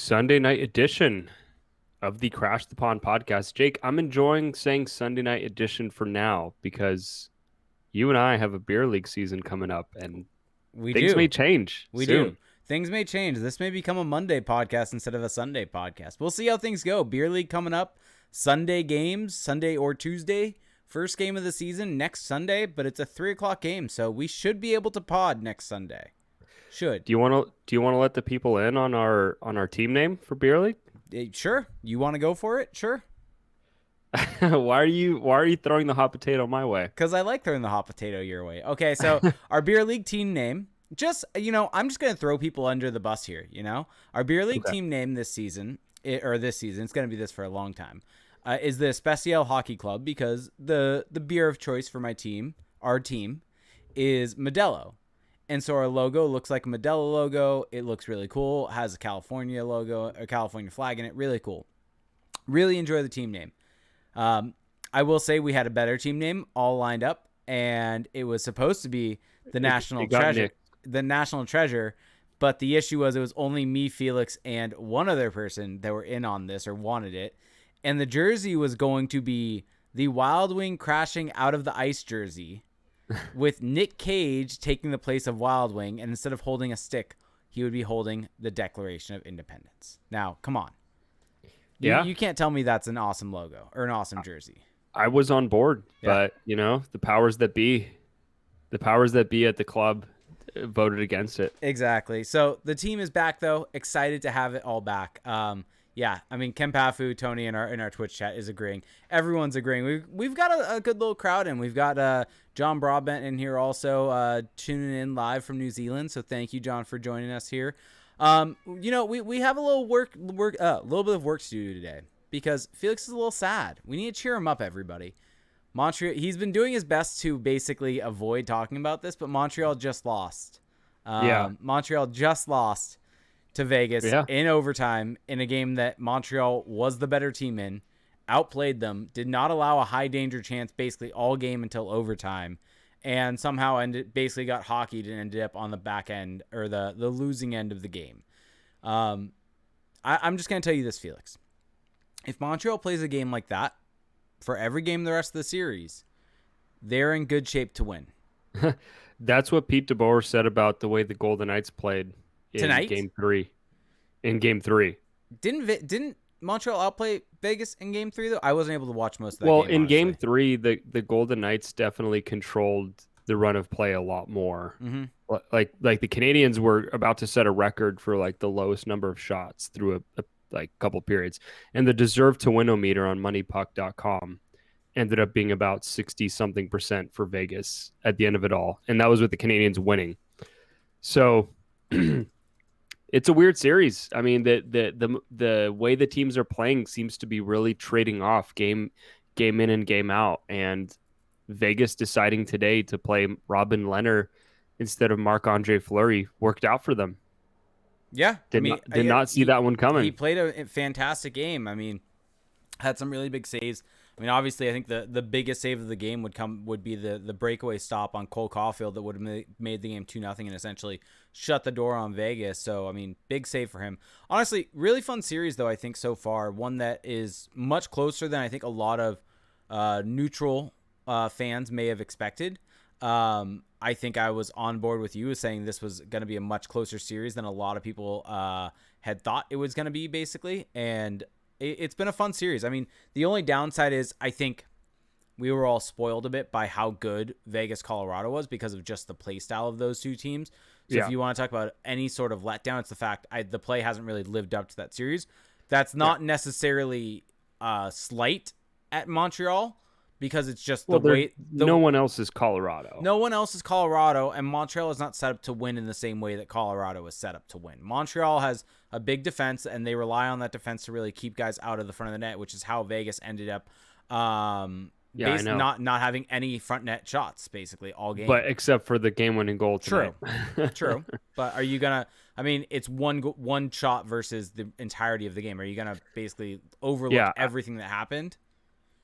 Sunday night edition of the Crash the Pond podcast. Jake, I'm enjoying saying Sunday night edition for now because you and I have a beer league season coming up and We things may do. change We do. soon. Things may change. This may become a Monday podcast instead of a Sunday podcast. We'll see how things go. Beer League coming up. Sunday games, Sunday or Tuesday. First game of the season next Sunday, but it's a 3 o'clock game, so we should be able to pod next Sunday. Should. Do you want to let the people in on our team name for beer league? Sure. You want to go for it? Sure. why are you throwing the hot potato my way? Because I like throwing the hot potato your way. Okay, so our beer league team name, I'm just going to throw people under the bus here, Our beer league Okay. team name this season, it's going to be this for a long time, is the Special Hockey Club because the beer of choice for our team, is Modelo. And so our logo looks like a Modelo logo. It looks really cool. It has a California logo, a California flag in it. Really cool. Really enjoy the team name. I will say we had a better team name all lined up, and it was supposed to be the National got Treasure. nicked. The National Treasure, but the issue was it was only me, Felix, and one other person that were in on this or wanted it, and the jersey was going to be the Wild Wing crashing out of the ice jersey, with Nick Cage taking the place of Wild Wing, and instead of holding a stick, he would be holding the Declaration of Independence. Now, come on. Yeah. You can't tell me that's an awesome logo or an awesome jersey. I was on board, Yeah. but the powers that be at the club voted against it. Exactly. So the team is back, though. Excited to have it all back. Yeah, I mean, Ken Pafu, Tony in our Twitch chat is agreeing. Everyone's agreeing. We've got a good little crowd in. We've got John Broadbent in here also tuning in live from New Zealand. So thank you, John, for joining us here. We have a little little bit of work to do today because Felix is a little sad. We need to cheer him up, everybody. Montreal. He's been doing his best to basically avoid talking about this, but Montreal just lost. Montreal just lost to Vegas in overtime in a game that Montreal was the better team in, outplayed them, did not allow a high danger chance basically all game until overtime, and somehow basically got hockeyed and ended up on the back end or the losing end of the game. I'm just going to tell you this, Felix. If Montreal plays a game like that for every game the rest of the series, they're in good shape to win. That's what Pete DeBoer said about the way the Golden Knights played in Tonight? Game 3. In Game 3. Didn't Montreal outplay Vegas in Game 3, though? I wasn't able to watch most of that Well, game, in honestly. Game 3, the Golden Knights definitely controlled the run of play a lot more. Mm-hmm. Like the Canadians were about to set a record for like the lowest number of shots through a couple periods, and the deserve to win meter on moneypuck.com ended up being about 60-something% for Vegas at the end of it all, and that was with the Canadians winning. So it's a weird series. I mean, the way the teams are playing seems to be really trading off game in and game out, and Vegas deciding today to play Robin Lehner instead of Marc-Andre Fleury worked out for them. Yeah. Did not see that one coming. He played a fantastic game. I mean, had some really big saves. I mean, obviously, I think the biggest save of the game would be the breakaway stop on Cole Caulfield that would have made the game 2-0 and essentially shut the door on Vegas. So, I mean, big save for him. Honestly, really fun series, though, I think, so far. One that is much closer than I think a lot of neutral fans may have expected. I think I was on board with you saying this was going to be a much closer series than a lot of people had thought it was going to be, basically. And it's been a fun series. I mean, the only downside is I think we were all spoiled a bit by how good Vegas Colorado was because of just the play style of those two teams. So if you want to talk about any sort of letdown, it's the fact the play hasn't really lived up to that series. That's not necessarily slight at Montreal because it's just the way. No one else is Colorado. No one else is Colorado, and Montreal is not set up to win in the same way that Colorado is set up to win. Montreal has a big defense, and they rely on that defense to really keep guys out of the front of the net, which is how Vegas ended up not having any front net shots basically all game. But except for the game-winning goal tonight. True. But are you gonna? I mean, it's one shot versus the entirety of the game. Are you gonna basically overlook everything that happened?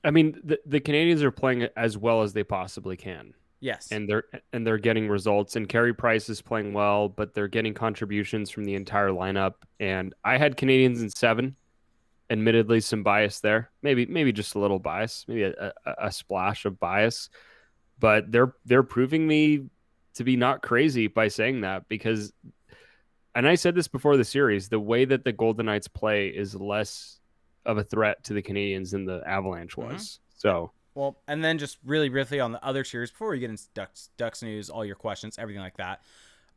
I mean, the Canadians are playing as well as they possibly can. Yes. and they're getting results. And Carey Price is playing well, but they're getting contributions from the entire lineup. And I had Canadians in 7. Admittedly, some bias there. Maybe just a little bias. Maybe a splash of bias. But they're proving me to be not crazy by saying that because, and I said this before the series, the way that the Golden Knights play is less of a threat to the Canadians than the Avalanche Mm-hmm. was. So Well, and then just really briefly on the other series before we get into Ducks news, all your questions, everything like that.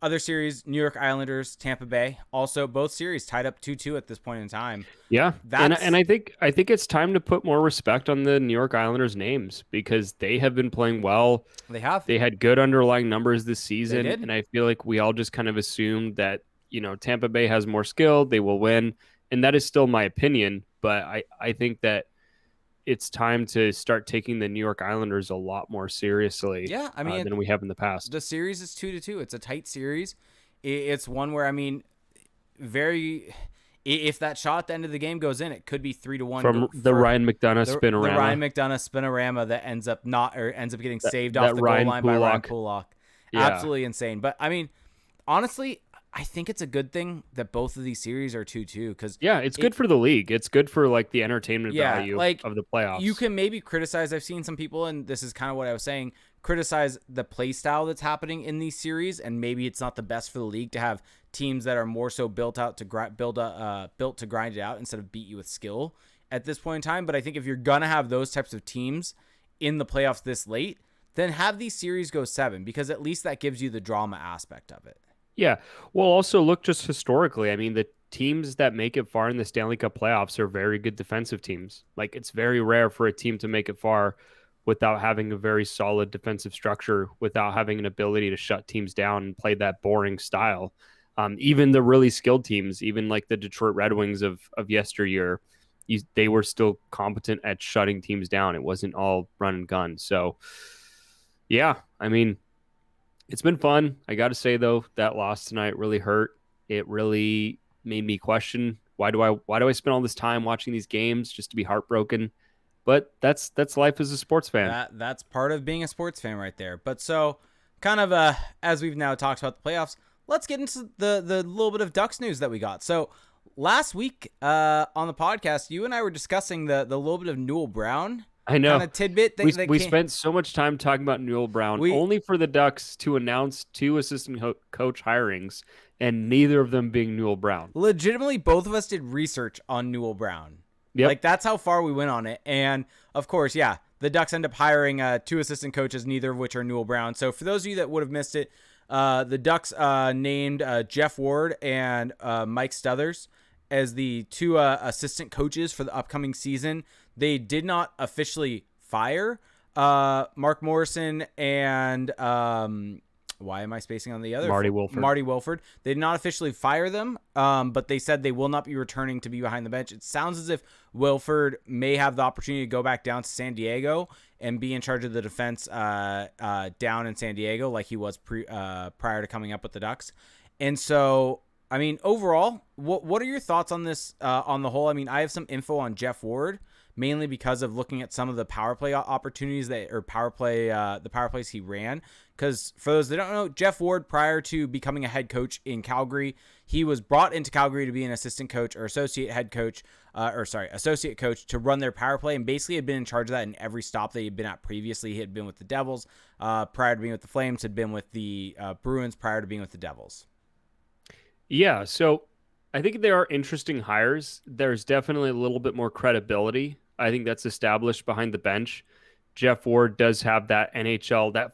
Other series, New York Islanders, Tampa Bay. Also, both series tied up 2-2 at this point in time. yeah, and That's I think it's time to put more respect on the New York Islanders names because they have been playing well. they have. They had good underlying numbers this They season, did. and I feel like we all just kind of assumed that, Tampa Bay has more skill, they will win, and that is still my opinion, but I think that it's time to start taking the New York Islanders a lot more seriously Yeah, I mean, than we have in the past. the series is 2-2. It's a tight series. It's one where, I mean, very. If that shot at the end of the game goes in, it could be 3-1 From the Ryan McDonough the Ryan spinorama, McDonough spinorama that ends up getting that, saved off that the goal Ryan line by Ryan Pulock, Pulock. yeah, Absolutely insane. But I mean, honestly, I think it's a good thing that both of these series are 2-2 because yeah, it's it good for the league. It's good for like the entertainment yeah, value like of the you playoffs. can maybe criticize. I've seen some people, and this is kind of what I was saying, criticize the play style that's happening in these series, and maybe it's not the best for the league to have teams that are more so built to grind it out instead of beat you with skill at this point in time. But I think if you're gonna have those types of teams in the playoffs this late, then have these series go 7 because at least that gives you the drama aspect of it. Yeah. Well, also look just historically. I mean, the teams that make it far in the Stanley Cup playoffs are very good defensive teams. Like it's very rare for a team to make it far without having a very solid defensive structure, without having an ability to shut teams down and play that boring style. Even the really skilled teams, even like the Detroit Red Wings of yesteryear, they were still competent at shutting teams down. It wasn't all run and gun. So, yeah, I mean, it's been fun. I got to say though, that loss tonight really hurt. It really made me question why do I spend all this time watching these games just to be heartbroken? But that's life as a sports fan. That's part of being a sports fan right there. But so kind of as we've now talked about the playoffs, let's get into the little bit of Ducks news that we got. So last week on the podcast, you and I were discussing the little bit of Newell Brown I kind know. of tidbit We spent so much time talking about Newell Brown, we only for the Ducks to announce 2 assistant coach hirings, and neither of them being Newell Brown. legitimately both of us did research on Newell Brown. Yep. Like that's how far we went on it. And of course, yeah, the Ducks end up hiring 2 assistant coaches, neither of which are Newell Brown. So for those of you that would have missed it, the Ducks named Jeff Ward and Mike Stothers as the 2 assistant coaches for the upcoming season. They did not officially fire Mark Morrison and why am I spacing on the other? Marty Wilford. Marty Wilford. They did not officially fire them, but they said they will not be returning to be behind the bench. It sounds as if Wilford may have the opportunity to go back down to San Diego and be in charge of the defense down in San Diego like he was prior to coming up with the Ducks. And so, I mean, overall, what are your thoughts on this on the whole? I mean, I have some info on Jeff Ward, mainly because of looking at some of the power play opportunities the power plays he ran. Because for those that don't know, Jeff Ward, prior to becoming a head coach in Calgary, he was brought into Calgary to be an assistant coach or associate coach to run their power play, and basically had been in charge of that in every stop that he had been at previously. He had been with the Devils prior to being with the Flames, had been with the Bruins prior to being with the Devils. Yeah, so I think there are interesting hires. There's definitely a little bit more credibility. I think that's established behind the bench. Jeff Ward does have that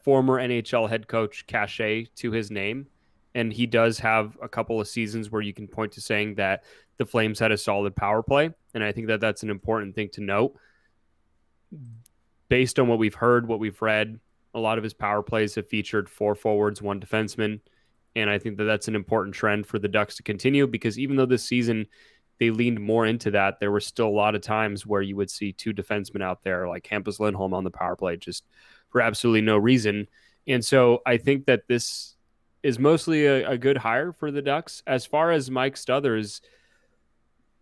former NHL head coach cachet to his name. And he does have a couple of seasons where you can point to saying that the Flames had a solid power play. And I think that that's an important thing to note. Based on what we've heard, what we've read, a lot of his power plays have featured 4 forwards, 1 defenseman. And I think that that's an important trend for the Ducks to continue because even though this season they leaned more into that, there were still a lot of times where you would see 2 defensemen out there like Hampus Lindholm on the power play just for absolutely no reason. And so I think that this is mostly a good hire for the Ducks. As far as Mike Stothers,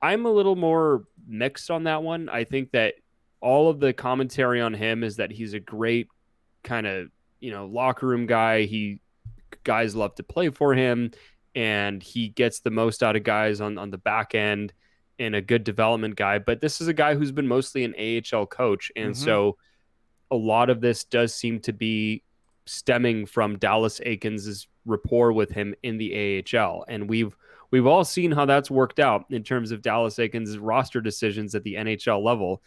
I'm a little more mixed on that one. I think that all of the commentary on him is that he's a great kind of locker room guy. Guys love to play for him, and he gets the most out of guys on the back end, and a good development guy. But this is a guy who's been mostly an AHL coach, and Mm-hmm. so a lot of this does seem to be stemming from Dallas Eakins' rapport with him in the AHL, and we've all seen how that's worked out in terms of Dallas Eakins' roster decisions at the NHL level.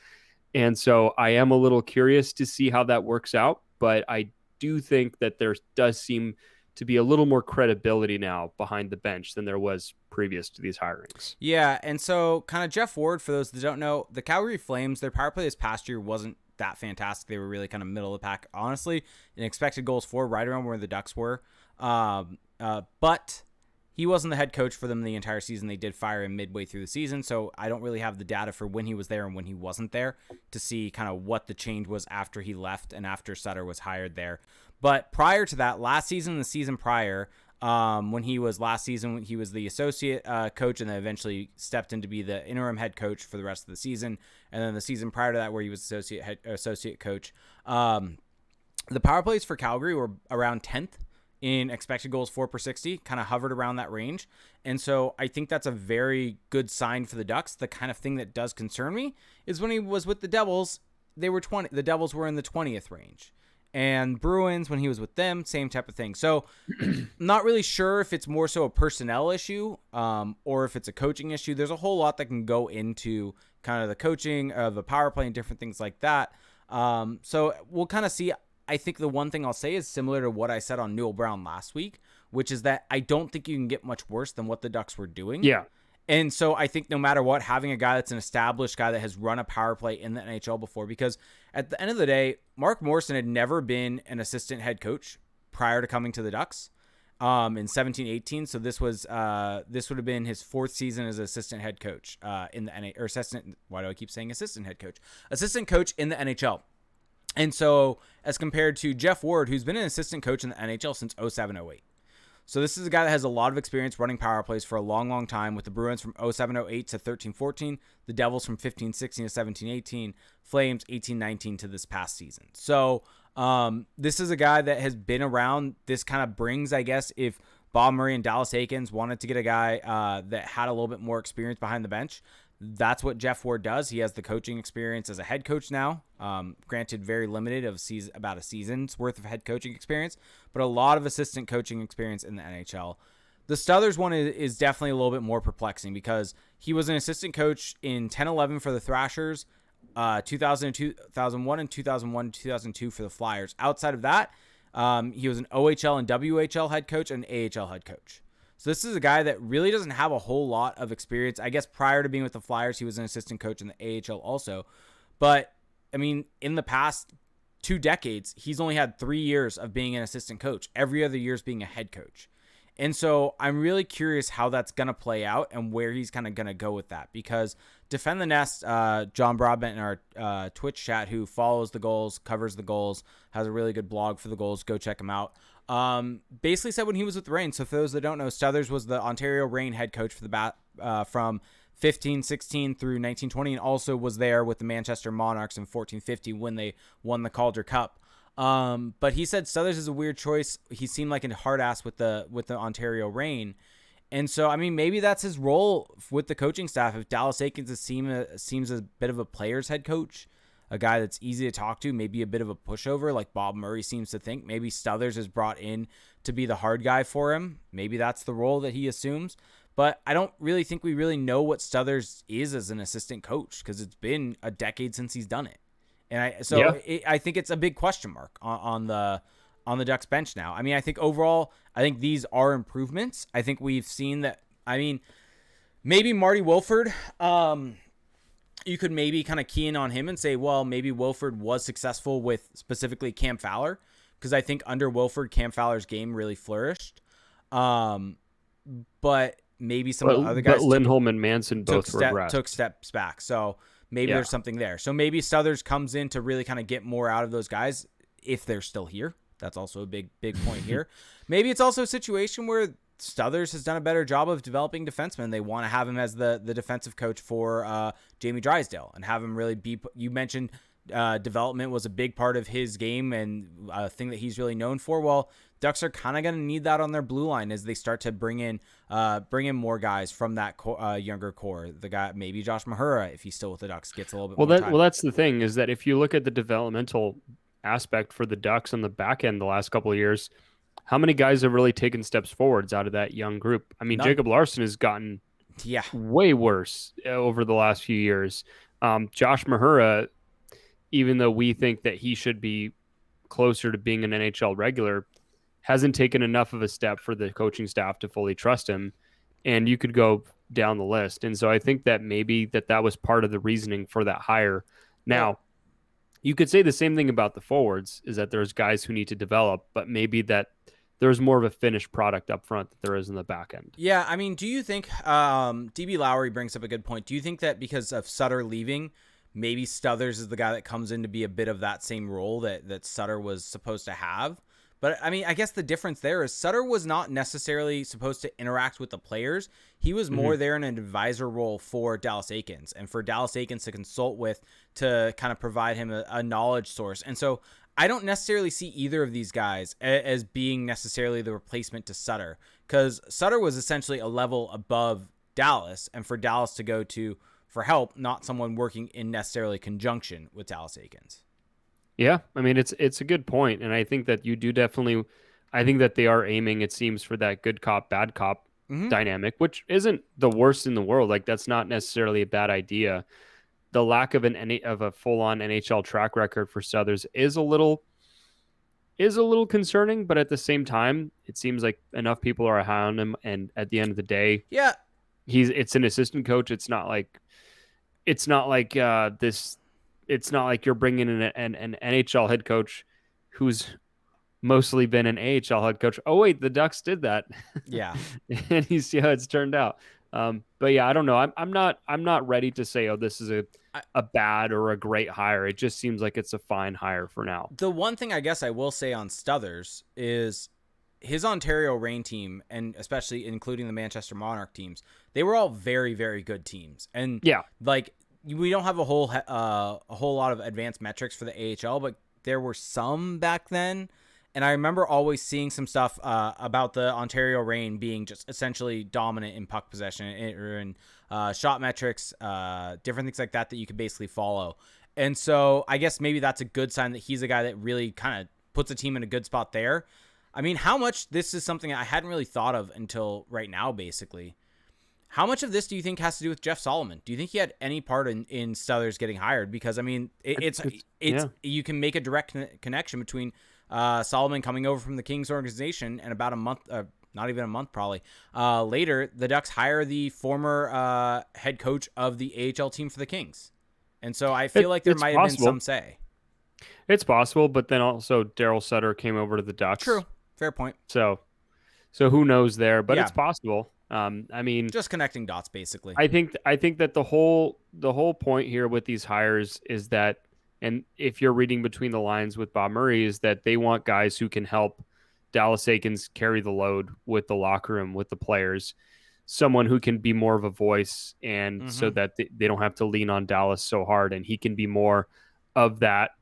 And so I am a little curious to see how that works out, but I do think that there does seem to be a little more credibility now behind the bench than there was previous to these hirings. Yeah, and so kind of Jeff Ward, for those that don't know, the Calgary Flames, their power play this past year wasn't that fantastic. They were really kind of middle of the pack, honestly, in expected goals for, right around where the Ducks were. But he wasn't the head coach for them the entire season. They did fire him midway through the season, so I don't really have the data for when he was there and when he wasn't there to see kind of what the change was after he left and after Sutter was hired there. But prior to that, last season, the season prior, when he was last season, he was the associate coach and then eventually stepped in to be the interim head coach for the rest of the season. And then the season prior to that, where he was associate coach, the power plays for Calgary were around 10th in expected goals for per 60, kind of hovered around that range. And so I think that's a very good sign for the Ducks. The kind of thing that does concern me is when he was with the Devils, they were 20. The Devils were in the 20th range. And Bruins, when he was with them, same type of thing. So not really sure if it's more so a personnel issue or if it's a coaching issue. There's a whole lot that can go into kind of the coaching of a power play and different things like that. So we'll kind of see. I think the one thing I'll say is similar to what I said on Newell Brown last week, which is that I don't think you can get much worse than what the Ducks were doing. Yeah. And so I think no matter what, having a guy that's an established guy that has run a power play in the NHL before, because at the end of the day, Mark Morrison had never been an assistant head coach prior to coming to the Ducks in 17-18. So this would have been his fourth season as assistant head coach in the NHL, or assistant. Why do I keep saying assistant head coach? Assistant coach in the NHL. And so as compared to Jeff Ward, who's been an assistant coach in the NHL since 07-08. So this is a guy that has a lot of experience running power plays for a long, long time with the Bruins from 07-08 to 13-14, the Devils from 15-16 to 17-18, Flames 18-19 to this past season. So this is a guy that has been around. This kind of brings, I guess, if Bob Murray and Dallas Eakins wanted to get a guy that had a little bit more experience behind the bench, that's what Jeff Ward does. He has the coaching experience as a head coach now. Granted, very limited about a season's worth of head coaching experience, but a lot of assistant coaching experience in the NHL. The Stothers one is definitely a little bit more perplexing because he was an assistant coach in 10-11 for the Thrashers, 2001 and 2001-2002 for the Flyers. Outside of that, he was an OHL and WHL head coach and AHL head coach. So this is a guy that really doesn't have a whole lot of experience. I guess prior to being with the Flyers, he was an assistant coach in the AHL also. But, I mean, in the past 2 decades, he's only had 3 years of being an assistant coach. Every other year is being a head coach. And so I'm really curious how that's going to play out and where he's kind of going to go with that. Because Defend the Nest, John Broadbent in our Twitch chat, who follows the goals, covers the goals, has a really good blog for the goals. Go check him out. Basically said when he was with the Reign. So for those that don't know, Stothers was the Ontario Reign head coach for the from 15-16 through 19-20, and also was there with the Manchester Monarchs in 14-15 when they won the Calder Cup. But he said Stothers is a weird choice. He seemed like a hard ass with the Ontario Reign. And so, I mean, maybe that's his role with the coaching staff. If Dallas Eakins seems a bit of a player's head coach, a guy that's easy to talk to, maybe a bit of a pushover like Bob Murray seems to think. Maybe Stothers is brought in to be the hard guy for him. Maybe that's the role that he assumes. But I don't really think we really know what Stothers is as an assistant coach because it's been a decade since he's done it. And I think it's a big question mark on the Ducks bench now. I mean, I think overall, I think these are improvements. I think we've seen that. I mean, maybe Marty Wilford, you could maybe kind of key in on him and say, well, maybe Wilford was successful with specifically Cam Fowler, because I think under Wilford, Cam Fowler's game really flourished. But maybe some of the other guys. But Lindholm and Manson both took steps back. So maybe there's something there. So maybe Stothers comes in to really kind of get more out of those guys if they're still here. That's also a big point here. Maybe it's also a situation where Stothers has done a better job of developing defensemen. They want to have him as the defensive coach for Jamie Drysdale and have him really be. You mentioned development was a big part of his game and a thing that he's really known for. Well, Ducks are kind of going to need that on their blue line as they start to bring in more guys from that younger core. The guy, maybe Josh Mahura, if he's still with the Ducks, gets a little bit more time. Well, that's the thing, is that if you look at the developmental aspect for the Ducks on the back end the last couple of years, how many guys have really taken steps forwards out of that young group? I mean, None. Jacob Larson has gotten Yeah. way worse over the last few years. Josh Mahura, even though we think that he should be closer to being an NHL regular, hasn't taken enough of a step for the coaching staff to fully trust him. And you could go down the list. And so I think that maybe that was part of the reasoning for that hire. Now, you could say the same thing about the forwards, is that there's guys who need to develop, but maybe that there's more of a finished product up front that there is in the back end. Yeah, I mean, do you think DB Lowry brings up a good point? Do you think that because of Sutter leaving, maybe Stothers is the guy that comes in to be a bit of that same role that Sutter was supposed to have? But I mean, I guess the difference there is Sutter was not necessarily supposed to interact with the players. He was more there in an advisor role for Dallas Eakins and for Dallas Eakins to consult with, to kind of provide him a knowledge source. And so I don't necessarily see either of these guys as being necessarily the replacement to Sutter, because Sutter was essentially a level above Dallas, and for Dallas to go to for help, not someone working in necessarily conjunction with Dallas Eakins. Yeah, I mean, it's a good point, and I think that you do definitely. I think that they are aiming, it seems, for that good cop, bad cop dynamic, which isn't the worst in the world. Like, that's not necessarily a bad idea. The lack of a full-on NHL track record for Stothers is a little concerning, but at the same time, it seems like enough people are high on him, and at the end of the day, Yeah, it's an assistant coach. It's not like this. It's not like you're bringing in an NHL head coach who's mostly been an AHL head coach. Oh wait, the Ducks did that. yeah. And you see how it's turned out. But yeah, I don't know. I'm not ready to say, oh, this is a bad or a great hire. It just seems like it's a fine hire for now. The one thing I guess I will say on Stothers is his Ontario Reign team, and especially including the Manchester Monarch teams, they were all very, very good teams. And yeah, like, we don't have a whole lot of advanced metrics for the AHL, but there were some back then. And I remember always seeing some stuff about the Ontario Reign being just essentially dominant in puck possession or in shot metrics, different things like that you could basically follow. And so I guess maybe that's a good sign that he's a guy that really kind of puts a team in a good spot there. I mean, how much this is something I hadn't really thought of until right now, basically. How much of this do you think has to do with Jeff Solomon? Do you think he had any part in Stothers getting hired? Because I mean, it's you can make a direct connection between Solomon coming over from the Kings organization, and about a month, not even a month probably, later, the Ducks hire the former head coach of the AHL team for the Kings. And so I feel like there might have been some say. It's possible, but then also Daryl Sutter came over to the Ducks. True. Fair point. So who knows there, but it's possible. I mean, just connecting dots, basically. I think that the whole point here with these hires is that, and if you're reading between the lines with Bob Murray, is that they want guys who can help Dallas Eakins carry the load with the locker room, with the players, someone who can be more of a voice, and so that they don't have to lean on Dallas so hard, and he can be more of that.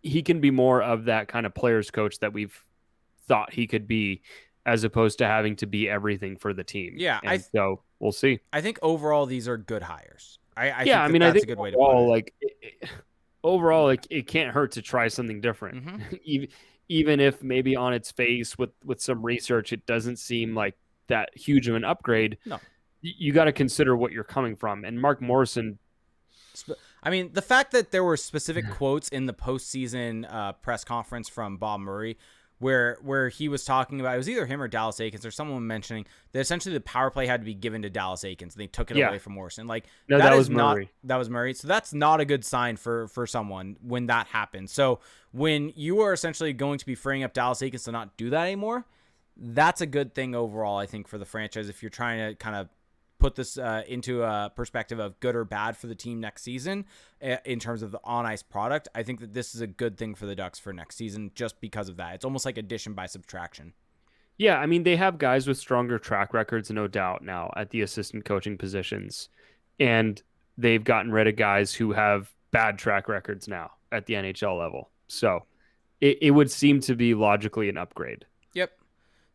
He can be more of that kind of players coach that we've thought he could be, as opposed to having to be everything for the team. Yeah, so we'll see. I think overall these are good hires. I think that's a good way to put it. Like overall, like, it can't hurt to try something different, even if maybe on its face with some research it doesn't seem like that huge of an upgrade. No, you got to consider what you're coming from. And Mark Morrison, I mean, the fact that there were specific quotes in the postseason press conference from Bob Murray where he was talking about, it was either him or Dallas Eakins or someone mentioning that essentially the power play had to be given to Dallas Eakins, and they took it away from Morrison. Like, no, that was Murray. That was Murray. So that's not a good sign for someone when that happens. So when you are essentially going to be freeing up Dallas Eakins to not do that anymore, that's a good thing overall, I think, for the franchise. If you're trying to kind of put this into a perspective of good or bad for the team next season in terms of the on-ice product, I think that this is a good thing for the Ducks for next season just because of that. It's almost like addition by subtraction. Yeah, I mean, they have guys with stronger track records, no doubt, now at the assistant coaching positions. And they've gotten rid of guys who have bad track records now at the NHL level. So it would seem to be logically an upgrade. Yep.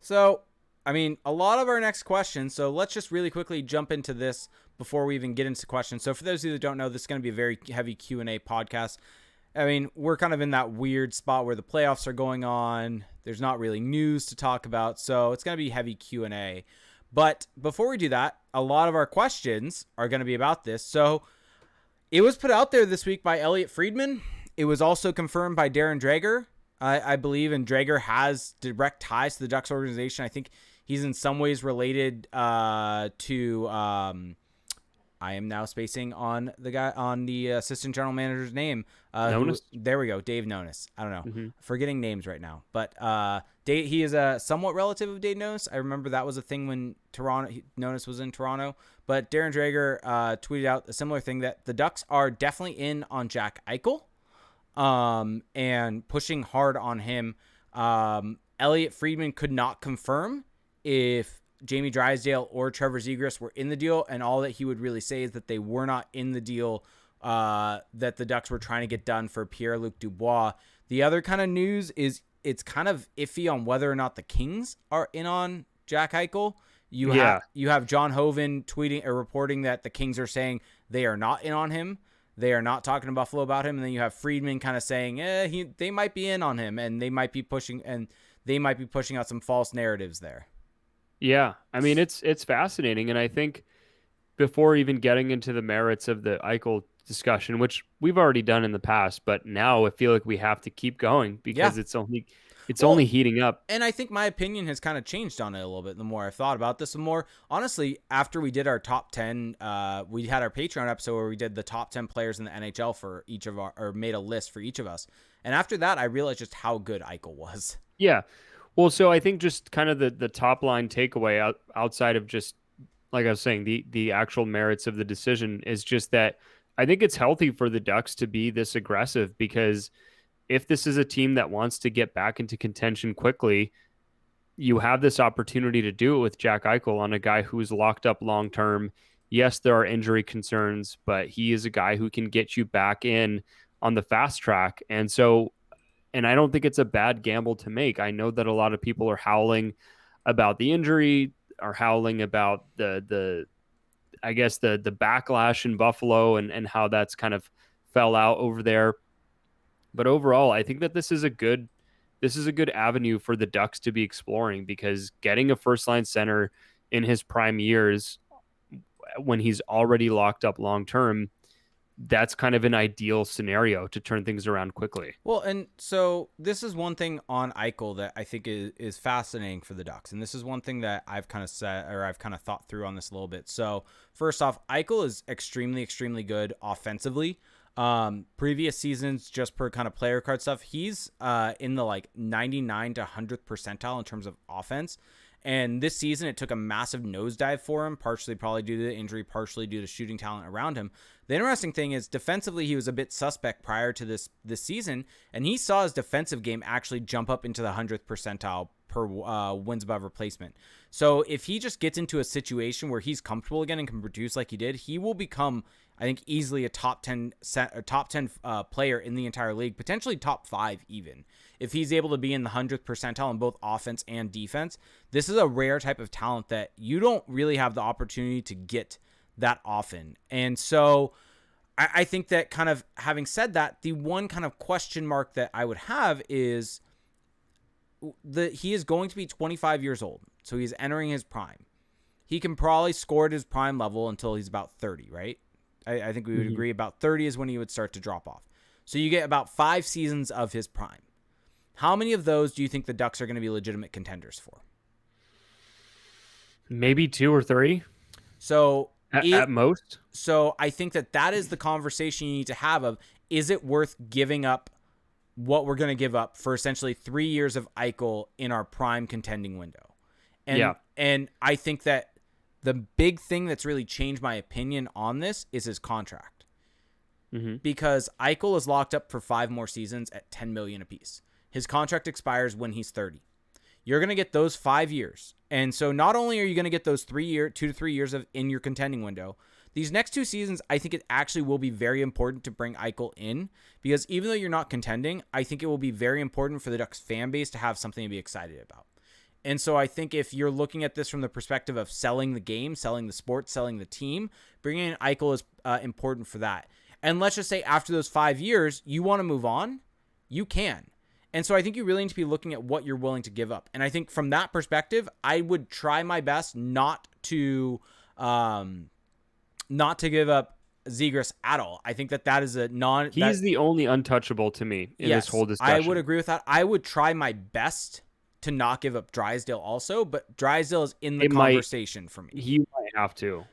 So, I mean, a lot of our next questions. So let's just really quickly jump into this before we even get into questions. So for those of you that don't know, this is going to be a very heavy Q&A podcast. I mean, we're kind of in that weird spot where the playoffs are going on. There's not really news to talk about, so it's going to be heavy Q&A. But before we do that, a lot of our questions are going to be about this. So it was put out there this week by Elliot Friedman. It was also confirmed by Darren Dreger, I believe, and Dreger has direct ties to the Ducks organization. I think he's in some ways related to I am now spacing on the guy on the assistant general manager's name. There we go, Dave Nonis. I don't know, forgetting names right now, but he is a somewhat relative of Dave Nonis. I remember that was a thing when Nonis was in Toronto. But Darren Dreger tweeted out a similar thing, that the Ducks are definitely in on Jack Eichel, and pushing hard on him. Elliot Friedman could not confirm if Jamie Drysdale or Trevor Zegras were in the deal, and all that he would really say is that they were not in the deal that the Ducks were trying to get done for Pierre-Luc Dubois. The other kind of news is it's kind of iffy on whether or not the Kings are in on Jack Eichel. You have John Hoven tweeting or reporting that the Kings are saying they are not in on him. They are not talking to Buffalo about him. And then you have Friedman kind of saying, they might be in on him, and they might be pushing out some false narratives there. Yeah, I mean, it's fascinating, and I think before even getting into the merits of the Eichel discussion, which we've already done in the past, but now I feel like we have to keep going because it's only heating up. And I think my opinion has kind of changed on it a little bit the more I've thought about this. The more, honestly, after we did our top 10, we had our Patreon episode where we did the top 10 players in the NHL for each of or made a list for each of us. And after that, I realized just how good Eichel was. Yeah. Well, so I think just kind of the top line takeaway outside of just, like I was saying, the actual merits of the decision is just that I think it's healthy for the Ducks to be this aggressive, because if this is a team that wants to get back into contention quickly, you have this opportunity to do it with Jack Eichel, on a guy who's locked up long term. Yes, there are injury concerns, but he is a guy who can get you back in on the fast track. And I don't think it's a bad gamble to make. I know that a lot of people are howling about the injury, are howling about the backlash in Buffalo and how that's kind of fell out over there. But overall, I think that this is a good avenue for the Ducks to be exploring, because getting a first line center in his prime years, when he's already locked up long term, that's kind of an ideal scenario to turn things around quickly. Well, and so this is one thing on Eichel that I think is fascinating for the Ducks. And this is one thing that I've kind of said, or I've kind of thought through on this a little bit. So first off, Eichel is extremely, extremely good offensively. Previous seasons, just per kind of player card stuff, he's in the like 99 to 100th percentile in terms of offense. And this season, it took a massive nosedive for him, partially probably due to the injury, partially due to shooting talent around him. The interesting thing is, defensively, he was a bit suspect prior to this season, and he saw his defensive game actually jump up into the 100th percentile per wins above replacement. So if he just gets into a situation where he's comfortable again and can produce like he did, he will become, I think, easily a top 10 player in the entire league, potentially top 5 even. If he's able to be in the 100th percentile in both offense and defense, this is a rare type of talent that you don't really have the opportunity to get that often. And so I think that, kind of having said that, the one kind of question mark that I would have is he is going to be 25 years old. So he's entering his prime. He can probably score at his prime level until he's about 30, right? I think we would agree about 30 is when he would start to drop off. So you get about 5 seasons of his prime. How many of those do you think the Ducks are going to be legitimate contenders for? Maybe 2 or 3. So at most. So I think that is the conversation you need to have of, is it worth giving up what we're going to give up for essentially 3 years of Eichel in our prime contending window? And I think that the big thing that's really changed my opinion on this is his contract. Because Eichel is locked up for 5 more seasons at $10 million apiece. His contract expires when he's 30. You're going to get those 5 years. And so not only are you going to get those 2 to 3 years of in your contending window, These next 2 seasons, I think it actually will be very important to bring Eichel in, because even though you're not contending, I think it will be very important for the Ducks fan base to have something to be excited about. And so I think if you're looking at this from the perspective of selling the game, selling the sport, selling the team, bringing in Eichel is important for that. And let's just say after those 5 years, you want to move on, you can. And so I think you really need to be looking at what you're willing to give up. And I think from that perspective, I would try my best not to give up Zegras at all. I think that is a non. He's the only untouchable to me in this whole discussion. I would agree with that. I would try my best to not give up Drysdale also, but Drysdale is in the conversation for me. He might have to.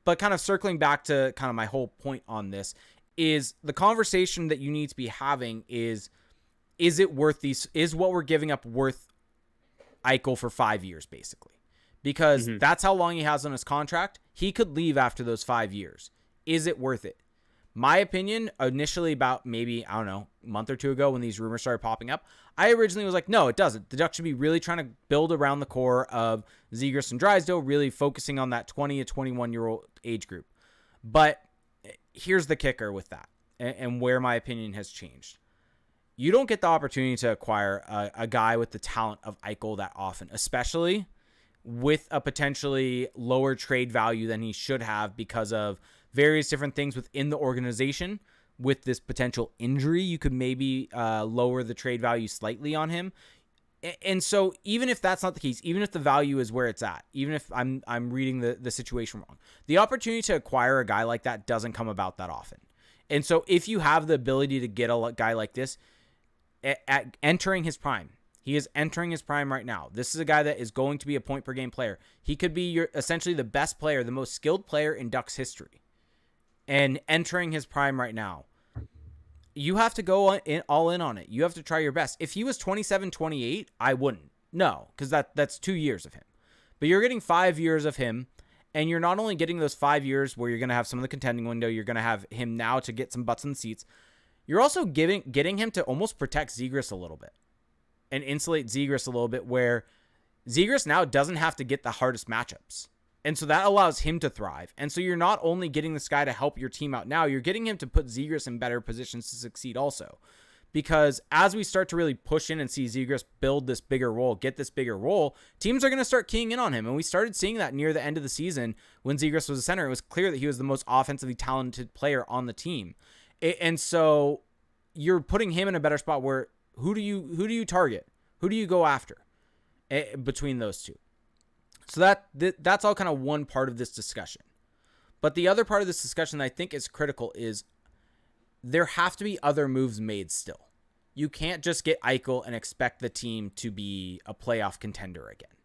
But kind of circling back to kind of my whole point on this is the conversation that you need to be having is it worth is what we're giving up worth Eichel for 5 years, basically? Because that's how long he has on his contract. He could leave after those 5 years. Is it worth it? My opinion, initially about maybe, I don't know, a month or two ago when these rumors started popping up, I originally was like, no, it doesn't. The Ducks should be really trying to build around the core of Zegras and Drysdale, really focusing on that 20 to 21-year-old age group. But here's the kicker with that, and where my opinion has changed. You don't get the opportunity to acquire a guy with the talent of Eichel that often, especially with a potentially lower trade value than he should have because of various different things within the organization. With this potential injury, you could maybe lower the trade value slightly on him. And so even if that's not the case, even if the value is where it's at, even if I'm reading the situation wrong, the opportunity to acquire a guy like that doesn't come about that often. And so if you have the ability to get a guy like this at entering his prime, he is entering his prime right now. This is a guy that is going to be a point per game player. He could be essentially the best player, the most skilled player in Ducks history, and entering his prime right now. You have to go all in on it. You have to try your best. If he was 27, 28, I wouldn't. No, because that's 2 years of him. But you're getting 5 years of him, and you're not only getting those 5 years where you're going to have some of the contending window, you're going to have him now to get some butts in the seats. You're also getting him to almost protect Zegras a little bit and insulate Zegras a little bit, where Zegras now doesn't have to get the hardest matchups. And so that allows him to thrive. And so you're not only getting this guy to help your team out now, you're getting him to put Zegras in better positions to succeed also. Because as we start to really push in and see Zegras build this bigger role, get this bigger role, teams are going to start keying in on him. And we started seeing that near the end of the season when Zegras was a center. It was clear that he was the most offensively talented player on the team. And so you're putting him in a better spot where who do you target? Who do you go after between those two? So that's all kind of one part of this discussion. But the other part of this discussion that I think is critical is there have to be other moves made still. You can't just get Eichel and expect the team to be a playoff contender again.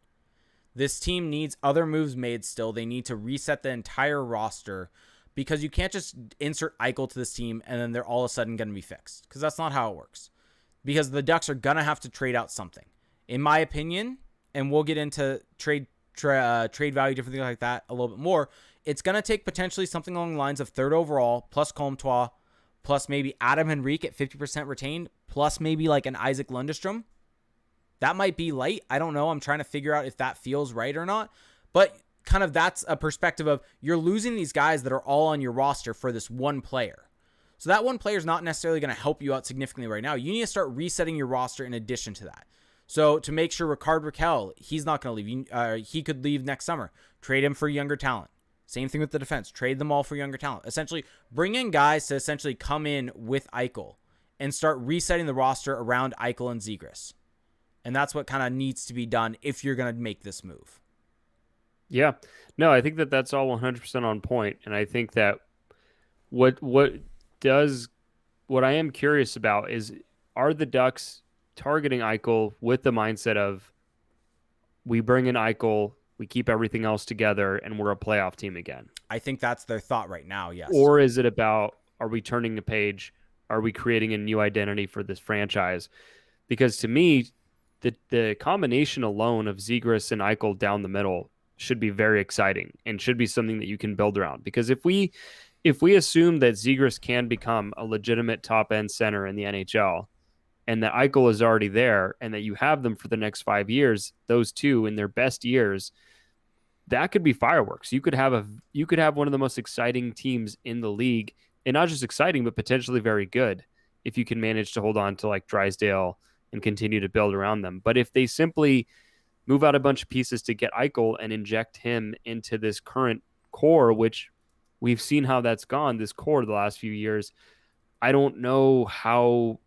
This team needs other moves made still. They need to reset the entire roster, because you can't just insert Eichel to this team and then they're all of a sudden going to be fixed, because that's not how it works. Because the Ducks are going to have to trade out something. In my opinion, and we'll get into trade value, different things like that a little bit more, it's going to take potentially something along the lines of third overall, plus Comtois, plus maybe Adam Henrique at 50% retained, plus maybe like an Isaac Lundestrom. That might be light. I don't know. I'm trying to figure out if that feels right or not. But kind of that's a perspective of you're losing these guys that are all on your roster for this one player. So that one player is not necessarily going to help you out significantly right now. You need to start resetting your roster in addition to that. So to make sure Ricard Raquel, he's not going to leave. He could leave next summer. Trade him for younger talent. Same thing with the defense. Trade them all for younger talent. Essentially, bring in guys to essentially come in with Eichel and start resetting the roster around Eichel and Zegras. And that's what kind of needs to be done if you're going to make this move. Yeah. No, I think that's all 100% on point. And I think that what I am curious about is, are the Ducks targeting Eichel with the mindset of, we bring in Eichel, we keep everything else together, and we're a playoff team again? I think that's their thought right now, yes. Or is it about, are we turning a page? Are we creating a new identity for this franchise? Because to me, the combination alone of Zegras and Eichel down the middle should be very exciting and should be something that you can build around. Because if we assume that Zegras can become a legitimate top-end center in the NHL, and that Eichel is already there, and that you have them for the next 5 years, those two in their best years, that could be fireworks. You could have one of the most exciting teams in the league, and not just exciting, but potentially very good if you can manage to hold on to like Drysdale and continue to build around them. But if they simply move out a bunch of pieces to get Eichel and inject him into this current core, which we've seen how that's gone, this core the last few years, I don't know how.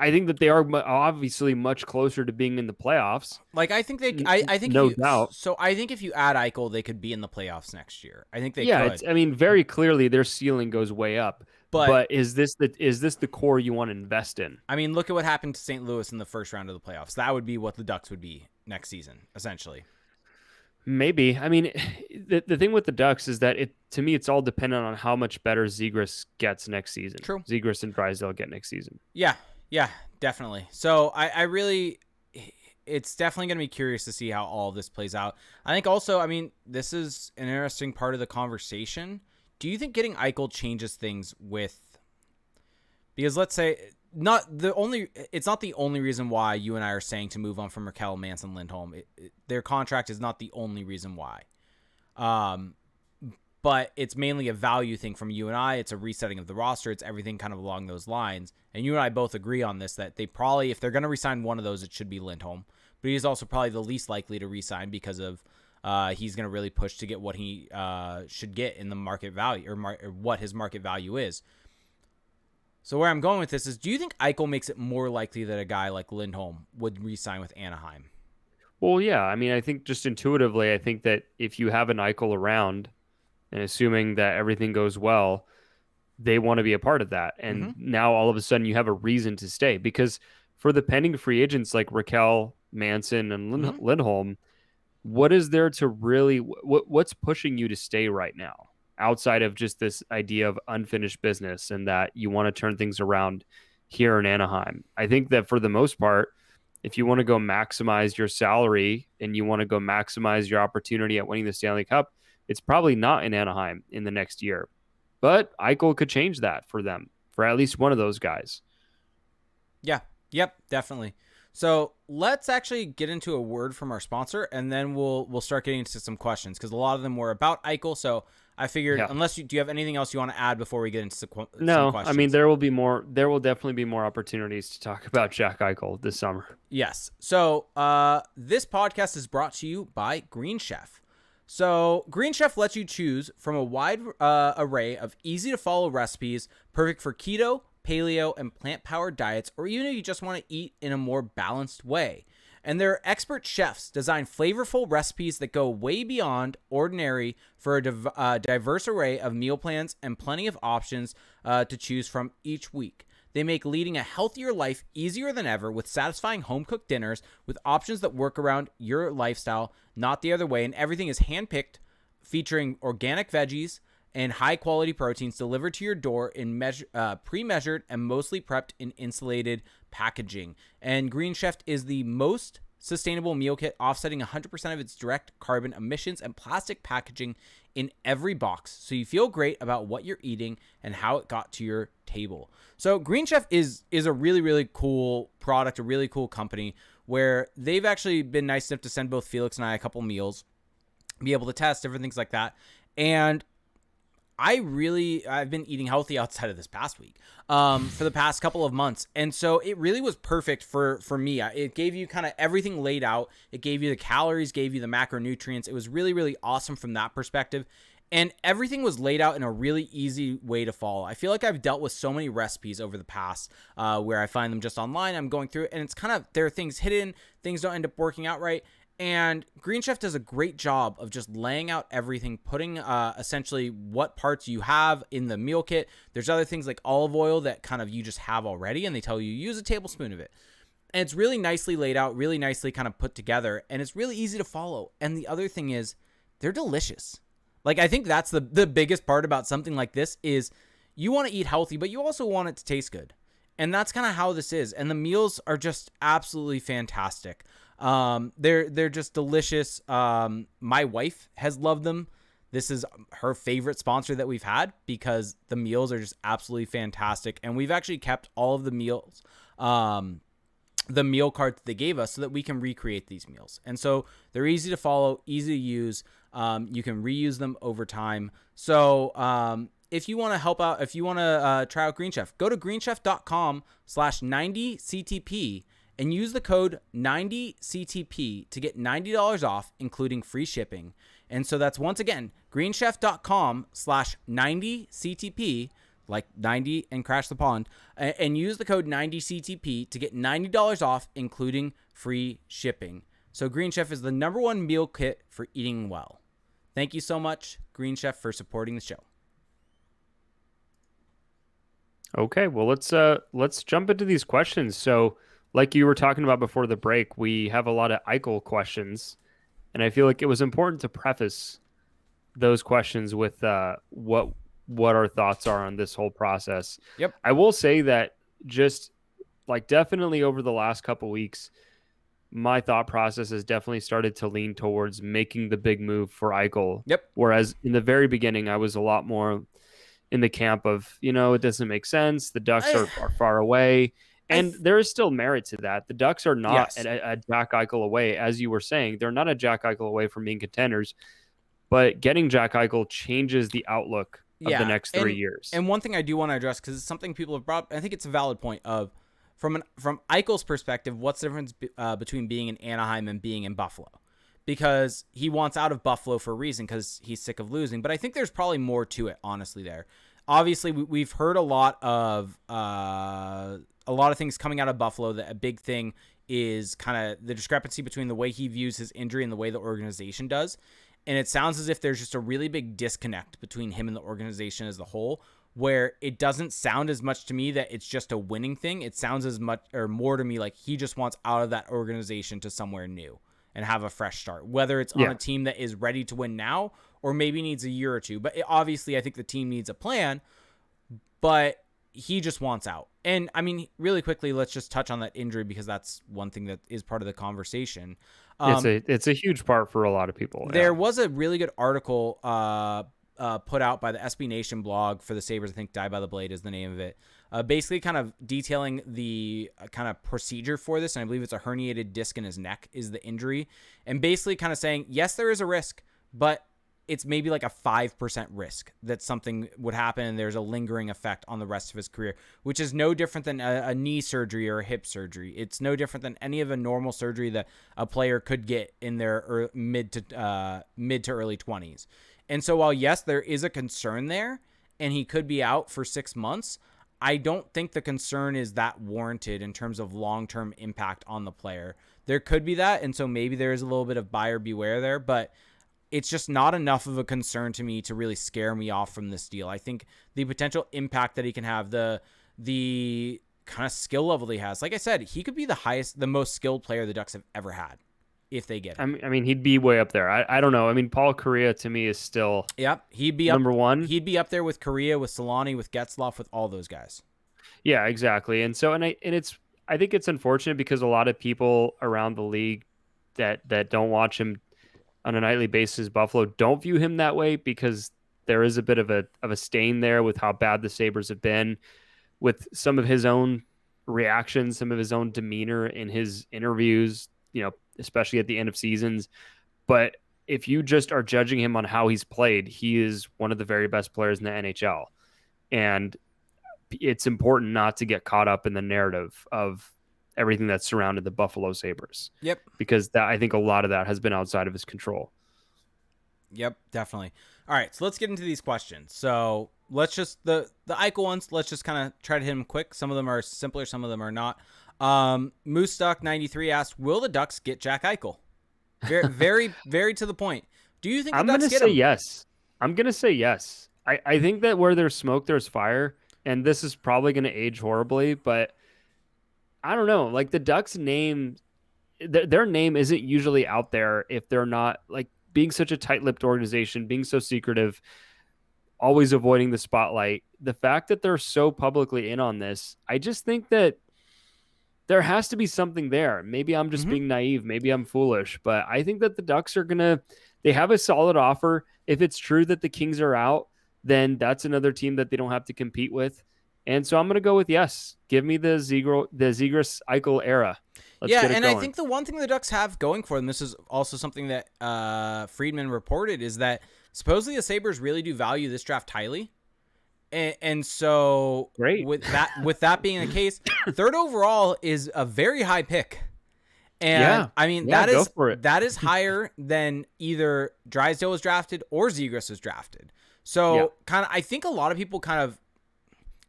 I think that they are obviously much closer to being in the playoffs. Like I think I think if No you doubt. so I think if you add Eichel, they could be in the playoffs next year. I think they Yeah, could. it's. I mean, very clearly their ceiling goes way up. But But is this the core you want to invest in? I mean, look at what happened to St. Louis in the first round of the playoffs. That would be what the Ducks would be next season, essentially. Maybe. I mean, the thing with the Ducks is that it to me it's all dependent on how much better Zegras gets next season. True. Zegras and Drysdale get next season. Yeah, yeah, definitely. So I really, it's definitely going to be curious to see how all of this plays out. I think also, I mean, this is an interesting part of the conversation. Do you think getting Eichel changes things with, because let's say it's not the only reason why you and I are saying to move on from Raquel, Manson, Lindholm. Their contract is not the only reason why. But it's mainly a value thing from you and I. It's a resetting of the roster. It's everything kind of along those lines. And you and I both agree on this, that they probably, if they're going to resign one of those, it should be Lindholm. But he's also probably the least likely to resign because of he's going to really push to get what he should get in the market value, or what his market value is. So where I'm going with this is, do you think Eichel makes it more likely that a guy like Lindholm would re-sign with Anaheim? Well, yeah. I mean, I think just intuitively, I think that if you have an Eichel around, and assuming that everything goes well, they want to be a part of that. And now all of a sudden you have a reason to stay, because for the pending free agents like Raquel, Manson, and Lindholm, what is there to really, what's pushing you to stay right now outside of just this idea of unfinished business and that you want to turn things around here in Anaheim? I think that for the most part, if you want to go maximize your salary and you want to go maximize your opportunity at winning the Stanley Cup, it's probably not in Anaheim in the next year. But Eichel could change that for them, for at least one of those guys. Yeah. Yep. Definitely. So let's actually get into a word from our sponsor, and then we'll start getting into some questions, because a lot of them were about Eichel. So I figured, unless do you have anything else you want to add before we get into some questions? No, I mean, there will definitely be more opportunities to talk about Jack Eichel this summer. Yes. So this podcast is brought to you by Green Chef. So Green Chef lets you choose from a wide array of easy to follow recipes, perfect for keto, paleo, and plant-powered diets, or even if you just want to eat in a more balanced way. And their expert chefs design flavorful recipes that go way beyond ordinary for a diverse array of meal plans and plenty of options to choose from each week. They make leading a healthier life easier than ever with satisfying home-cooked dinners with options that work around your lifestyle, not the other way. And everything is hand-picked, featuring organic veggies and high-quality proteins delivered to your door in pre-measured and mostly prepped in insulated packaging. And Green Chef is the most sustainable meal kit, offsetting 100% of its direct carbon emissions and plastic packaging in every box, so you feel great about what you're eating and how it got to your table. So Green Chef is a really, really cool product, a really cool company, where they've actually been nice enough to send both Felix and I a couple meals, be able to test different things like that. And I've been eating healthy outside of this past week for the past couple of months. And so it really was perfect for me. It gave you kind of everything laid out. It gave you the calories, gave you the macronutrients. It was really, really awesome from that perspective. And everything was laid out in a really easy way to follow. I feel like I've dealt with so many recipes over the past where I find them just online. I'm going through it, and it's kind of, there are things hidden, things don't end up working out right. And Green Chef does a great job of just laying out everything, putting essentially what parts you have in the meal kit. There's other things like olive oil that kind of you just have already, and they tell you use a tablespoon of it. And it's really nicely laid out, really nicely kind of put together, and it's really easy to follow. And the other thing is, they're delicious. Like, I think that's the biggest part about something like this is you want to eat healthy, but you also want it to taste good. And that's kind of how this is. And the meals are just absolutely fantastic. They're just delicious. My wife has loved them. This is her favorite sponsor that we've had because the meals are just absolutely fantastic. And we've actually kept all of the meals the meal card that they gave us so that we can recreate these meals. And so they're easy to follow, easy to use. You can reuse them over time. So if you want to help out, if you want to try out Green Chef, go to greenchef.com/90CTP and use the code 90CTP to get $90 off, including free shipping. And so that's, once again, greenchef.com/90CTP, like 90 and Crash the Pond, and use the code 90CTP to get $90 off, including free shipping. So Green Chef is the #1 meal kit for eating well. Thank you so much, Green Chef, for supporting the show. Okay, well let's jump into these questions. So, like you were talking about before the break, we have a lot of Eichel questions, and I feel like it was important to preface those questions with what our thoughts are on this whole process. Yep. I will say that just like definitely over the last couple weeks, my thought process has definitely started to lean towards making the big move for Eichel. Yep. Whereas in the very beginning, I was a lot more in the camp of, it doesn't make sense. The Ducks are far away. And there is still merit to that. The Ducks are not a Jack Eichel away, as you were saying. They're not a Jack Eichel away from being contenders. But getting Jack Eichel changes the outlook of the next 3 years. And one thing I do want to address, because it's something people have brought, I think it's a valid point of, from Eichel's perspective, what's the difference between being in Anaheim and being in Buffalo? Because he wants out of Buffalo for a reason, because he's sick of losing. But I think there's probably more to it, honestly. There, obviously, we've heard a lot of things coming out of Buffalo. That a big thing is kind of the discrepancy between the way he views his injury and the way the organization does. And it sounds as if there's just a really big disconnect between him and the organization as a whole, where it doesn't sound as much to me that it's just a winning thing. It sounds as much or more to me like he just wants out of that organization to somewhere new and have a fresh start, whether it's on a team that is ready to win now or maybe needs a year or two. But obviously, I think the team needs a plan, but he just wants out. And I mean, really quickly, let's just touch on that injury, because that's one thing that is part of the conversation. It's a huge part for a lot of people. There was a really good article put out by the SB Nation blog for the Sabres. I think Die by the Blade is the name of it. Basically kind of detailing the kind of procedure for this. And I believe it's a herniated disc in his neck is the injury. And basically kind of saying, yes, there is a risk, but it's maybe like a 5% risk that something would happen and there's a lingering effect on the rest of his career, which is no different than a knee surgery or a hip surgery. It's no different than any of a normal surgery that a player could get in their mid to early 20s. And so while, yes, there is a concern there and he could be out for 6 months, I don't think the concern is that warranted in terms of long-term impact on the player. There could be that, and so maybe there is a little bit of buyer beware there, but it's just not enough of a concern to me to really scare me off from this deal. I think the potential impact that he can have, the kind of skill level he has, like I said, he could be the most skilled player the Ducks have ever had if they get him. I mean, he'd be way up there. I don't know. I mean, Paul Kariya to me is still he'd be number one. He'd be up there with Kariya, with Solani, with Getzlaf, with all those guys. Yeah, exactly. And so, I think it's unfortunate because a lot of people around the league that don't watch him on a nightly basis, Buffalo, don't view him that way, because there is a bit of a stain there with how bad the Sabres have been, with some of his own reactions, some of his own demeanor in his interviews, especially at the end of seasons. But if you just are judging him on how he's played, he is one of the very best players in the NHL. And it's important not to get caught up in the narrative of everything that's surrounded the Buffalo Sabres. Yep. Because I think a lot of that has been outside of his control. Yep, definitely. All right, so let's get into these questions. So let's just, the Eichel ones, let's just kind of try to hit them quick. Some of them are simpler, some of them are not. Moose Duck 93 asked, will the Ducks get Jack Eichel? Very, very, very to the point. Do you think the Ducks get him? Yes. I'm going to say yes. I think that where there's smoke, there's fire. And this is probably going to age horribly, but I don't know. Like, the Ducks name, their name isn't usually out there if they're not, like, being such a tight-lipped organization, being so secretive, always avoiding the spotlight. The fact that they're so publicly in on this, I just think that there has to be something there. Maybe I'm just being naive. Maybe I'm foolish, but I think that the Ducks are they have a solid offer. If it's true that the Kings are out, then that's another team that they don't have to compete with. And so I'm going to go with yes. Give me the Zegras Eichel era. Let's Yeah, get it and I going. think the one thing the Ducks have going for them, this is also something that Friedman reported, is that supposedly the Sabres really do value this draft highly. And so Great. with that being the case, third overall is a very high pick. And Yeah. I mean, Yeah, go for it. that is higher than either Drysdale was drafted or Zegras was drafted. Yeah. So kind of, I think a lot of people kind of,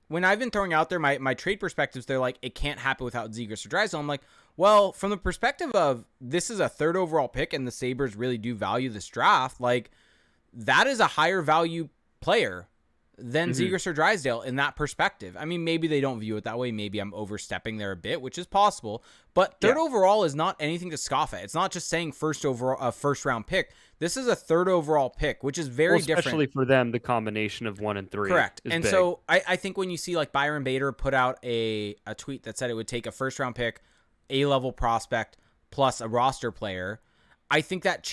when I've been throwing out there my trade perspectives, they're like, it can't happen without Zegras or Drysdale. I'm like, well, from the perspective of this is a third overall pick and the Sabres really do value this draft, like that is a higher value player than Zegras or Drysdale in that perspective. I mean, maybe they don't view it that way. Maybe I'm overstepping there a bit, which is possible. But third overall is not anything to scoff at. It's not just saying first round pick. This is a third overall pick, which is very different. Especially for them, the combination of 1 and 3. Correct. Is And big. so I think when you see like Byron Bader put out a tweet that said it would take a first round pick, A-level prospect, plus a roster player, I think that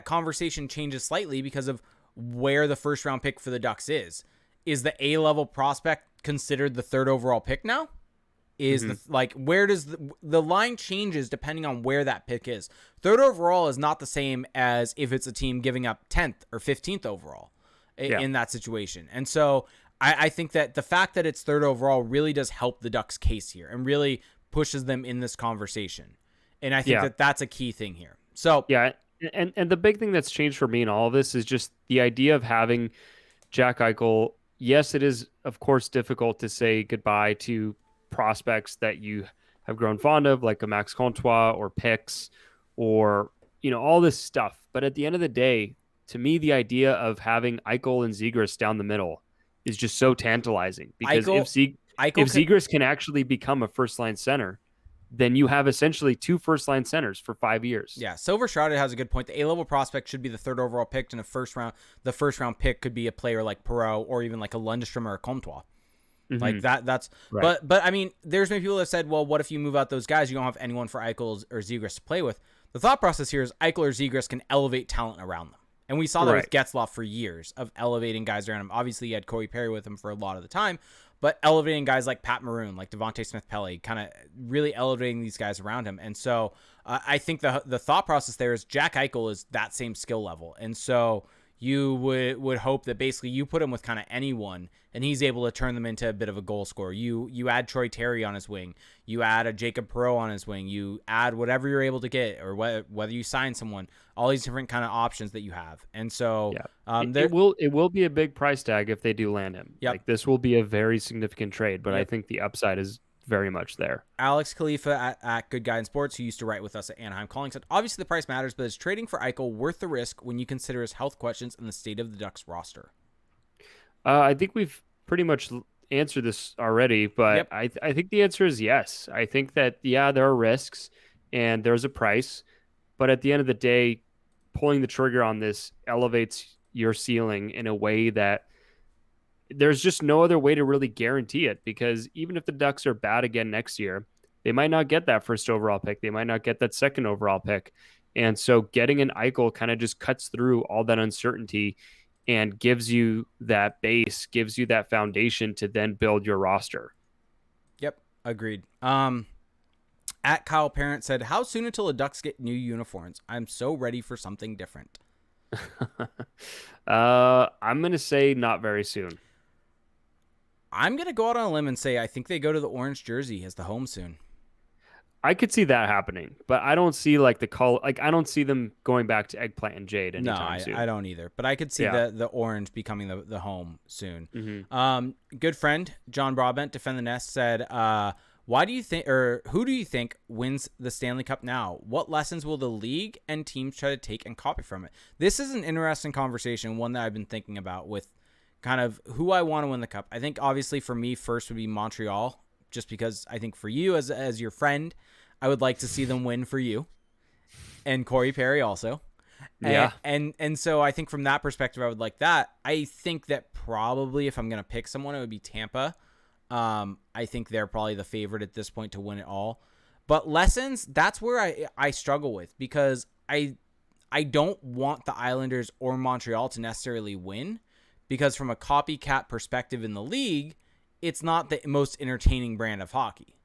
conversation changes slightly because of where the first round pick for the Ducks is. Is the A-level prospect considered the third overall pick now? Is where does the line changes depending on where that pick is? Third overall is not the same as if it's a team giving up 10th or 15th overall in that situation. And so I think that the fact that it's third overall really does help the Ducks case here and really pushes them in this conversation. And I think that that's a key thing here. So yeah, and the big thing that's changed for me in all of this is just the idea of having Jack Eichel. Yes, it is of course difficult to say goodbye to prospects that you have grown fond of, like a Max Comtois or Picks or all this stuff. But at the end of the day, to me, the idea of having Eichel and Zegras down the middle is just so tantalizing because if Zegras can actually become a first line center, then you have essentially 2 first-line centers for 5 years. Yeah, Silver Shrouded has a good point. The A-level prospect should be the third overall pick, and the first round pick could be a player like Perreault or even like a Lundstrom or a Comtois. Like that's right. But I mean, there's many people that said, well, what if you move out those guys? You don't have anyone for Eichel or Zegras to play with. The thought process here is Eichel or Zegras can elevate talent around them. And we saw that with Getzlaf for years of elevating guys around him. Obviously, he had Corey Perry with him for a lot of the time, but elevating guys like Pat Maroon, like Devontae Smith-Pelly, kind of really elevating these guys around him. And so I think the thought process there is Jack Eichel is that same skill level. And so you would hope that basically you put him with kind of anyone and he's able to turn them into a bit of a goal scorer. You add Troy Terry on his wing. You add a Jacob Perreault on his wing. You add whatever you're able to get or whether you sign someone, all these different kind of options that you have. And so it will be a big price tag if they do land him. Yep. Like this will be a very significant trade, but I think the upside is very much there. Alex Khalifa at Good Guy in Sports, who used to write with us at Anaheim Calling, said, obviously the price matters, but is trading for Eichel worth the risk when you consider his health questions and the state of the Ducks roster? I think we've pretty much answered this already, but I think the answer is yes. I think that, there are risks and there's a price, but at the end of the day, pulling the trigger on this elevates your ceiling in a way that there's just no other way to really guarantee it, because even if the Ducks are bad again next year, they might not get that first overall pick. They might not get that second overall pick. And so getting an Eichel kind of just cuts through all that uncertainty and gives you that base, gives you that foundation to then build your roster. Yep, agreed. At Kyle Parent said, how soon until the Ducks get new uniforms? I'm so ready for something different. I'm going to say not very soon. I'm going to go out on a limb and say I think they go to the orange jersey as the home soon. I could see that happening, but I don't see like the color. Like I don't see them going back to eggplant and jade anytime soon. I don't either. But I could see the orange becoming the home soon. Mm-hmm. Good friend John Broadbent, Defend the Nest, said, why do you think, or who do you think wins the Stanley Cup now? What lessons will the league and teams try to take and copy from it? This is an interesting conversation, one that I've been thinking about with kind of who I want to win the cup. I think obviously for me first would be Montreal, just because I think for you as your friend, I would like to see them win for you, and Corey Perry also. Yeah. And so I think from that perspective, I would like that. I think that probably if I'm going to pick someone, it would be Tampa. I think they're probably the favorite at this point to win it all. But lessons, that's where I struggle with, because I don't want the Islanders or Montreal to necessarily win, because from a copycat perspective in the league, it's not the most entertaining brand of hockey.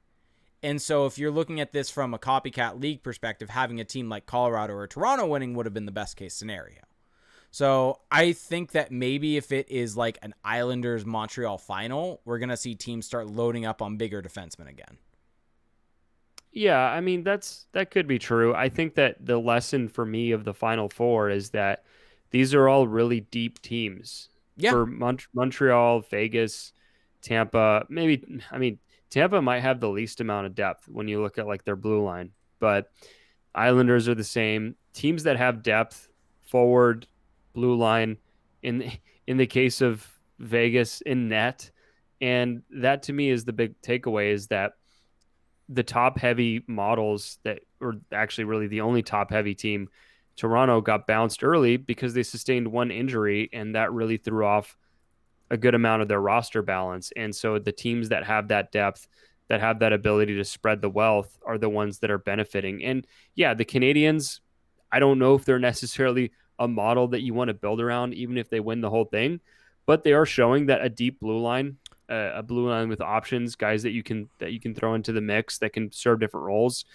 And so if you're looking at this from a copycat league perspective, having a team like Colorado or Toronto winning would have been the best case scenario. So I think that maybe if it is like an Islanders Montreal final, we're going to see teams start loading up on bigger defensemen again. Yeah, I mean that could be true. I think that the lesson for me of the Final Four is that these are all really deep teams. Yeah. For Montreal, Vegas, Tampa, maybe I mean Tampa might have the least amount of depth when you look at like their blue line, but Islanders are the same. Teams that have depth, forward, blue line, in the case of Vegas, in net, and that to me is the big takeaway is that the top heavy models that or actually really the only top heavy team, Toronto, got bounced early because they sustained one injury, and that really threw off a good amount of their roster balance. And so the teams that have that depth, that have that ability to spread the wealth, are the ones that are benefiting. And yeah, the Canadians, I don't know if they're necessarily a model that you want to build around, even if they win the whole thing, but they are showing that a deep blue line, a blue line with options, guys that you can throw into the mix that can serve different roles.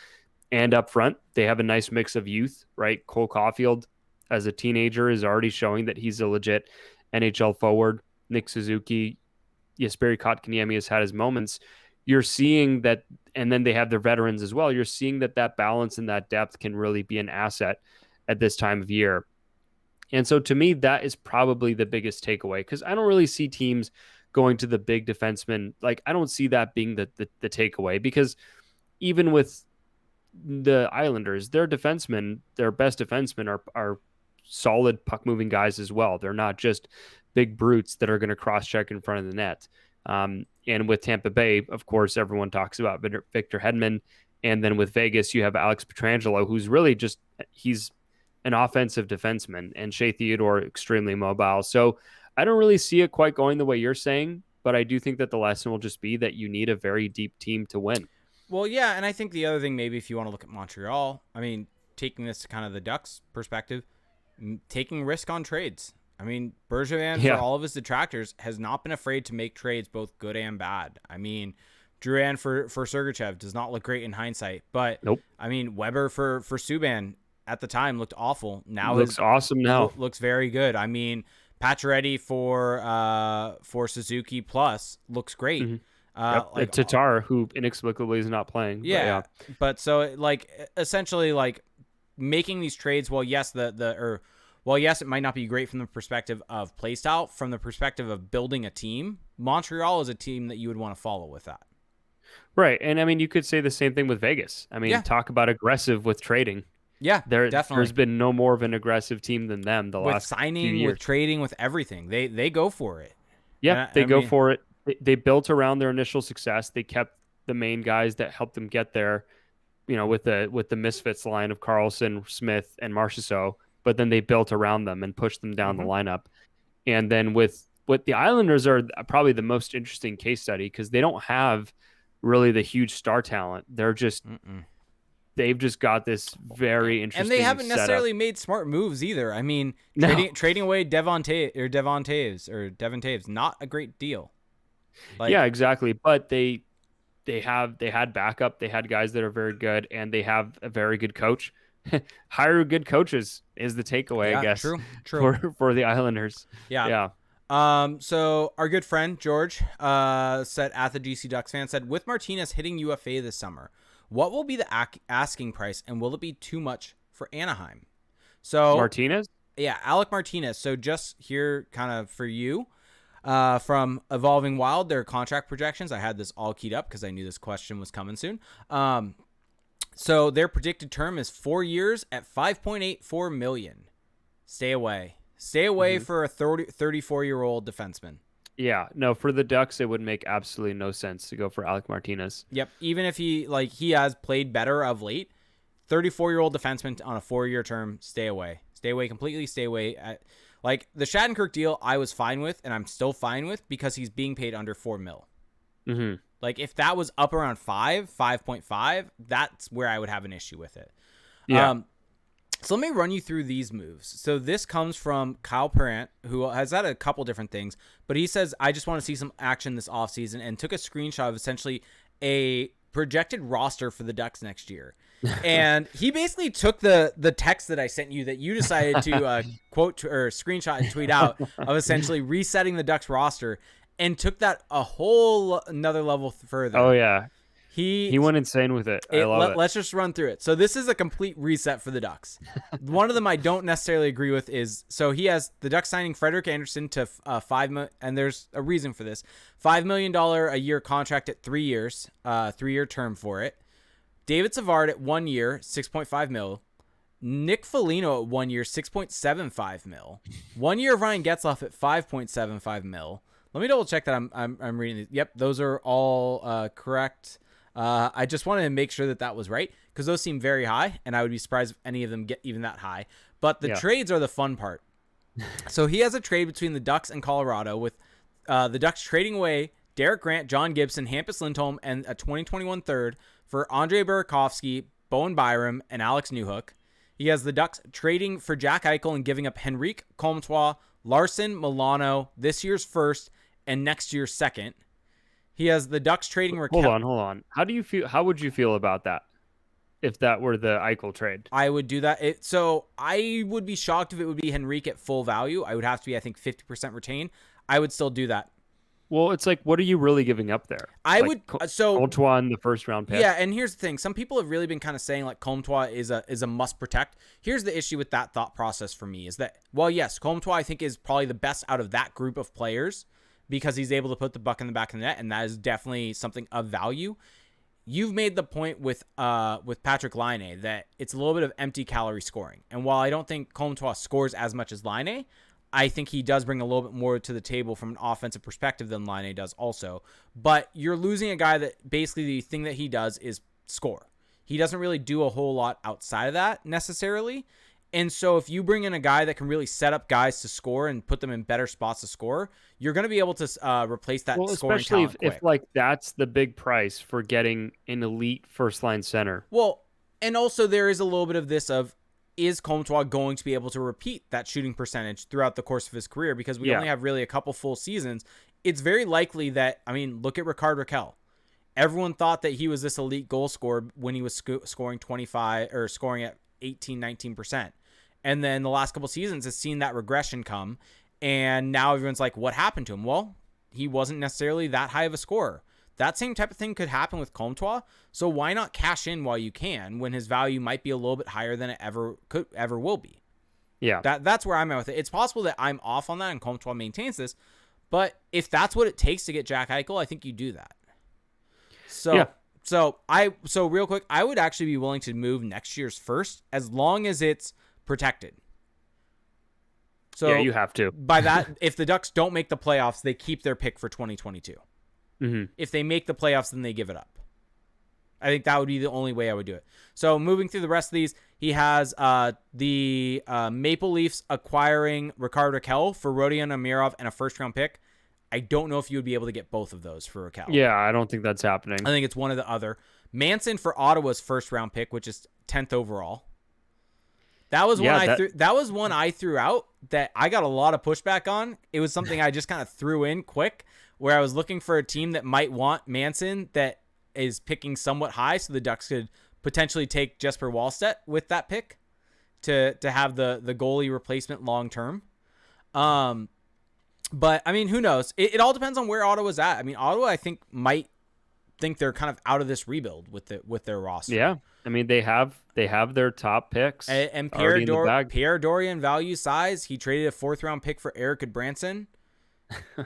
And up front, they have a nice mix of youth, right? Cole Caulfield, as a teenager, is already showing that he's a legit NHL forward. Nick Suzuki, Jesperi Kotkaniemi has had his moments. You're seeing that, and then they have their veterans as well. You're seeing that that balance and that depth can really be an asset at this time of year. And so to me, that is probably the biggest takeaway because I don't really see teams going to the big defensemen. Like, I don't see that being the takeaway because even with the Islanders, their defensemen, their best defensemen are solid puck moving guys as well. They're not just big brutes that are going to cross check in front of the net. And with Tampa Bay, of course, everyone talks about Victor Hedman. And then with Vegas, you have Alex Pietrangelo, who's really just, he's an offensive defenseman, and Shea Theodore extremely mobile. So I don't really see it quite going the way you're saying, but I do think that the lesson will just be that you need a very deep team to win. Well, yeah, and I think the other thing, maybe if you want to look at Montreal, I mean, taking this to kind of the Ducks perspective, taking risk on trades. I mean, Bergevin, for all of his detractors, has not been afraid to make trades both good and bad. I mean, Drouin for Sergachev does not look great in hindsight, but nope. I mean, Weber for Subban at the time looked awful. Now looks awesome. Now looks very good. I mean, Pacioretty for Suzuki plus looks great. Mm-hmm. Like Tatar, who inexplicably is not playing. Yeah, but so like essentially like making these trades. Well, yes, yes, it might not be great from the perspective of play style. From the perspective of building a team, Montreal is a team that you would want to follow with that. Right, and I mean you could say the same thing with Vegas. I mean, talk about aggressive with trading. Yeah, definitely. There's been no more of an aggressive team than them the last signing, few years. with trading, with everything. They go for it. Yeah, they go for it. They built around their initial success. They kept the main guys that helped them get there, with the Misfits line of Carlson, Smith, and Marchessault, but then they built around them and pushed them down the lineup. And then with the Islanders are probably the most interesting case study because they don't have really the huge star talent. They're just they've just got this very interesting, and they haven't necessarily setup. made smart moves either. I mean, trading away Devon Taves, not a great deal. Yeah, exactly. But they had backup. They had guys that are very good, and they have a very good coach. Hire good coaches is the takeaway, I guess. True. For the Islanders. Yeah. So our good friend George said at the GC Ducks fan said, with Martinez hitting UFA this summer, what will be the asking price, and will it be too much for Anaheim? So Martinez? Yeah, Alec Martinez. So just here kind of for you, from Evolving Wild, their contract projections. I had this all keyed up because I knew this question was coming soon. So their predicted term is 4 years at $5.84 million. Stay away for a 34-year-old defenseman. Yeah, no, for the Ducks, it would make absolutely no sense to go for Alec Martinez. Yep, even if he has played better of late, 34-year-old defenseman on a 4-year term, stay away. Stay away completely, stay away. Like, the Shattenkirk deal, I was fine with, and I'm still fine with, because he's being paid under $4 million. Mm-hmm. Like, if that was up around 5.5, that's where I would have an issue with it. Yeah. So let me run you through these moves. So this comes from Kyle Parent, who has had a couple different things, but he says, I just want to see some action this offseason, and took a screenshot of essentially a projected roster for the Ducks next year. And he basically took the text that I sent you that you decided to quote or screenshot and tweet out of essentially resetting the Ducks roster, and took that a whole another level further. Oh yeah. He went insane with it. I love it. Let's just run through it. So this is a complete reset for the Ducks. One of them I don't necessarily agree with is, so he has the Ducks signing Frederik Andersen to $5 million, and there's a reason for this. $5 million a year contract at 3 years, 3-year term for it. David Savard at 1 year, $6.5 million. Nick Foligno at 1 year, $6.75 million. 1 year of Ryan Getzlaf at $5.75 million. Let me double check that I'm reading these. Yep, those are all correct. I just wanted to make sure that was right, because those seem very high, and I would be surprised if any of them get even that high. But the trades are the fun part. So he has a trade between the Ducks and Colorado, with the Ducks trading away Derek Grant, John Gibson, Hampus Lindholm, and a 2021 third for Andre Burakovsky, Bowen Byram, and Alex Newhook. He has the Ducks trading for Jack Eichel and giving up Henrique Comtois, Larson, Milano, this year's first, and next year's second. He has the Ducks trading Raquel. Hold on. How would you feel about that if that were the Eichel trade? I would do that. So I would be shocked if it would be Henrique at full value. I would have to be, I think, 50% retained. I would still do that. Well, it's like, what are you really giving up there? I like, would. So Comtois in the first round pick. Yeah, and here's the thing. Some people have really been kind of saying like Comtois is a must protect. Here's the issue with that thought process for me is that, well, yes, Comtois I think is probably the best out of that group of players, because he's able to put the puck in the back of the net, and that is definitely something of value. You've made the point with Patrick Laine that it's a little bit of empty calorie scoring. And while I don't think Comtois scores as much as Laine, I think he does bring a little bit more to the table from an offensive perspective than Laine does also. But you're losing a guy that basically the thing that he does is score. He doesn't really do a whole lot outside of that necessarily. And so if you bring in a guy that can really set up guys to score and put them in better spots to score, you're going to be able to replace that scoring especially talent quick. If like that's the big price for getting an elite first line center. Well, and also there is a little bit of this of, is Comtois going to be able to repeat that shooting percentage throughout the course of his career? Because we only have really a couple full seasons. It's very likely that, I mean, look at Rickard Rakell. Everyone thought that he was this elite goal scorer when he was scoring 25 or scoring at 18, 19%. And then the last couple seasons has seen that regression come. And now everyone's like, what happened to him? Well, he wasn't necessarily that high of a scorer. That same type of thing could happen with Comtois. So why not cash in while you can when his value might be a little bit higher than it ever will be? Yeah. That's where I'm at with it. It's possible that I'm off on that and Comtois maintains this. But if that's what it takes to get Jack Eichel, I think you do that. So real quick, I would actually be willing to move next year's first as long as it's protected. So yeah, you have to. By that, if the Ducks don't make the playoffs, they keep their pick for 2022. Mm-hmm. If they make the playoffs, then they give it up. I think that would be the only way I would do it. So moving through the rest of these, he has the Maple Leafs acquiring Rickard Rakell for Rodion Amirov and a first-round pick. I don't know if you would be able to get both of those for Rakell. Yeah, I don't think that's happening. I think it's one or the other. Manson for Ottawa's first-round pick, which is 10th overall. That was one I threw out that I got a lot of pushback on. It was something I just kind of threw in quick, where I was looking for a team that might want Manson that is picking somewhat high, so the Ducks could potentially take Jesper Wallstedt with that pick to have the goalie replacement long term. But I mean, who knows? It all depends on where Ottawa's at. I mean, Ottawa I think might think they're kind of out of this rebuild with their roster. Yeah, I mean they have their top picks and Pierre Dorian value size. He traded a 4th-round pick for Eric Goodbranson.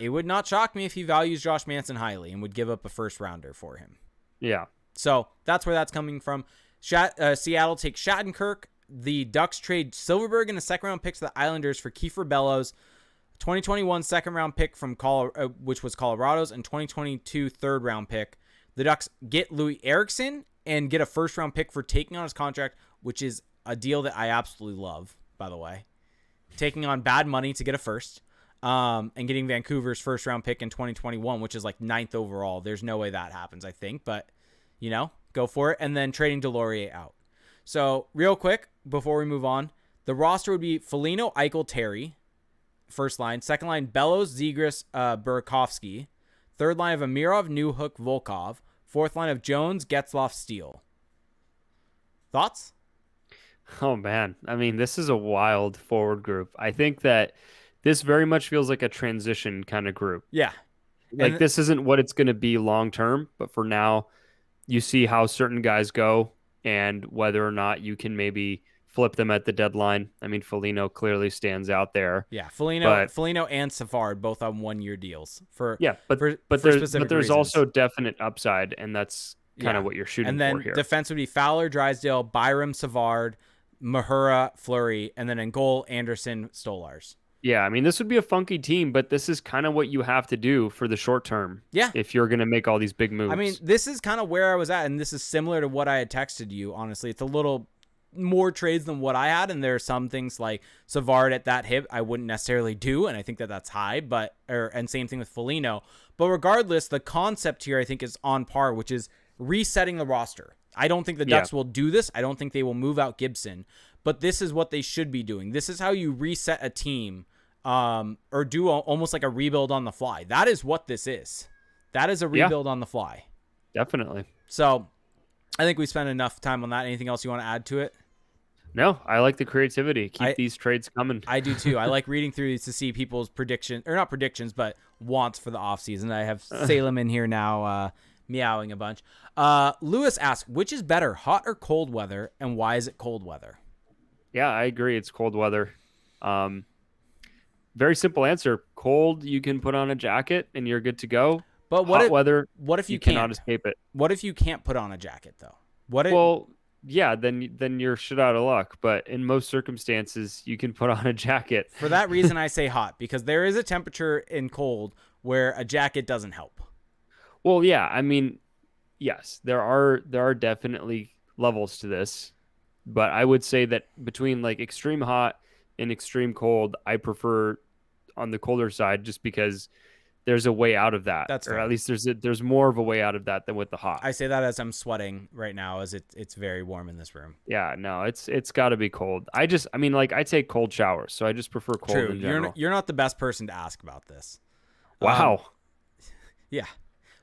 It would not shock me if he values Josh Manson highly and would give up a 1st-rounder for him. Yeah. So that's where that's coming from. Seattle takes Shattenkirk. The Ducks trade Silverberg and a 2nd-round pick to the Islanders for Kiefer Bellows, 2021 2nd-round pick from which was Colorado's, and 2022 3rd-round pick. The Ducks get Louis Eriksson and get a 1st-round pick for taking on his contract, which is a deal that I absolutely love, by the way. Taking on bad money to get a first. And getting Vancouver's 1st-round pick in 2021, which is like 9th overall. There's no way that happens, I think. But, go for it. And then trading Delorier out. So real quick before we move on, the roster would be Foligno, Eichel, Terry. First line. Second line, Bellows, Zegras, Burakovsky. Third line of Amirov, Newhook, Volkov. Fourth line of Jones, Getzloff, Steele. Thoughts? Oh man, I mean, this is a wild forward group. I think that this very much feels like a transition kind of group. Yeah. Like And this isn't what it's going to be long term, but for now, you see how certain guys go and whether or not you can maybe flip them at the deadline. I mean, Foligno clearly stands out there, yeah, Foligno, but Foligno and Savard both on 1-year deals for yeah, for specific there's reasons. also definite upside, and that's kind Yeah. of what you're shooting And for then here. defense would be Fowler, Drysdale, Byram, Savard, Mahura, Fleury, and then in goal, Anderson, Stolars. Yeah, I mean, this would be a funky team, but this is kind of what you have to do for the short term Yeah. if you're going to make all these big moves. I mean, this is kind of where I was at, and this is similar to what I had texted you, honestly. It's a little more trades than what I had, and there are some things like Savard at that hip I wouldn't necessarily do, and I think that that's high, and same thing with Foligno. But regardless, the concept here I think is on par, which is resetting the roster. I don't think the Ducks will do this. I don't think they will move out Gibson, but this is what they should be doing. This is how you reset a team, or do almost like a rebuild on the fly. That is what this is. That is a rebuild on the fly. Definitely. So I think we spent enough time on that. Anything else you want to add to it? No, I like the creativity. Keep these trades coming. I do too. I like reading through these to see people's predictions, or not predictions, but wants for the offseason. I have Salem in here now, meowing a bunch. Lewis asks, which is better, hot or cold weather, and why is it cold weather? Yeah, I agree. It's cold weather. Very simple answer. Cold, you can put on a jacket and you're good to go. But hot weather, what if you cannot can't escape it? What if you can't put on a jacket though? Yeah, then you're shit out of luck. But in most circumstances, you can put on a jacket. For that reason, I say hot, because there is a temperature in cold where a jacket doesn't help. Well, yeah, I mean, yes, there are definitely levels to this, but I would say that between like extreme hot and extreme cold, I prefer on the colder side just because there's a way out of that. That's or fair. at least there's more of a way out of that than with the hot. I say that as I'm sweating right now, as it's very warm in this room. Yeah, no, it's got to be cold. I mean, like I take cold showers, so I just prefer cold True. in general. You're not the best person to ask about this. Wow. Yeah.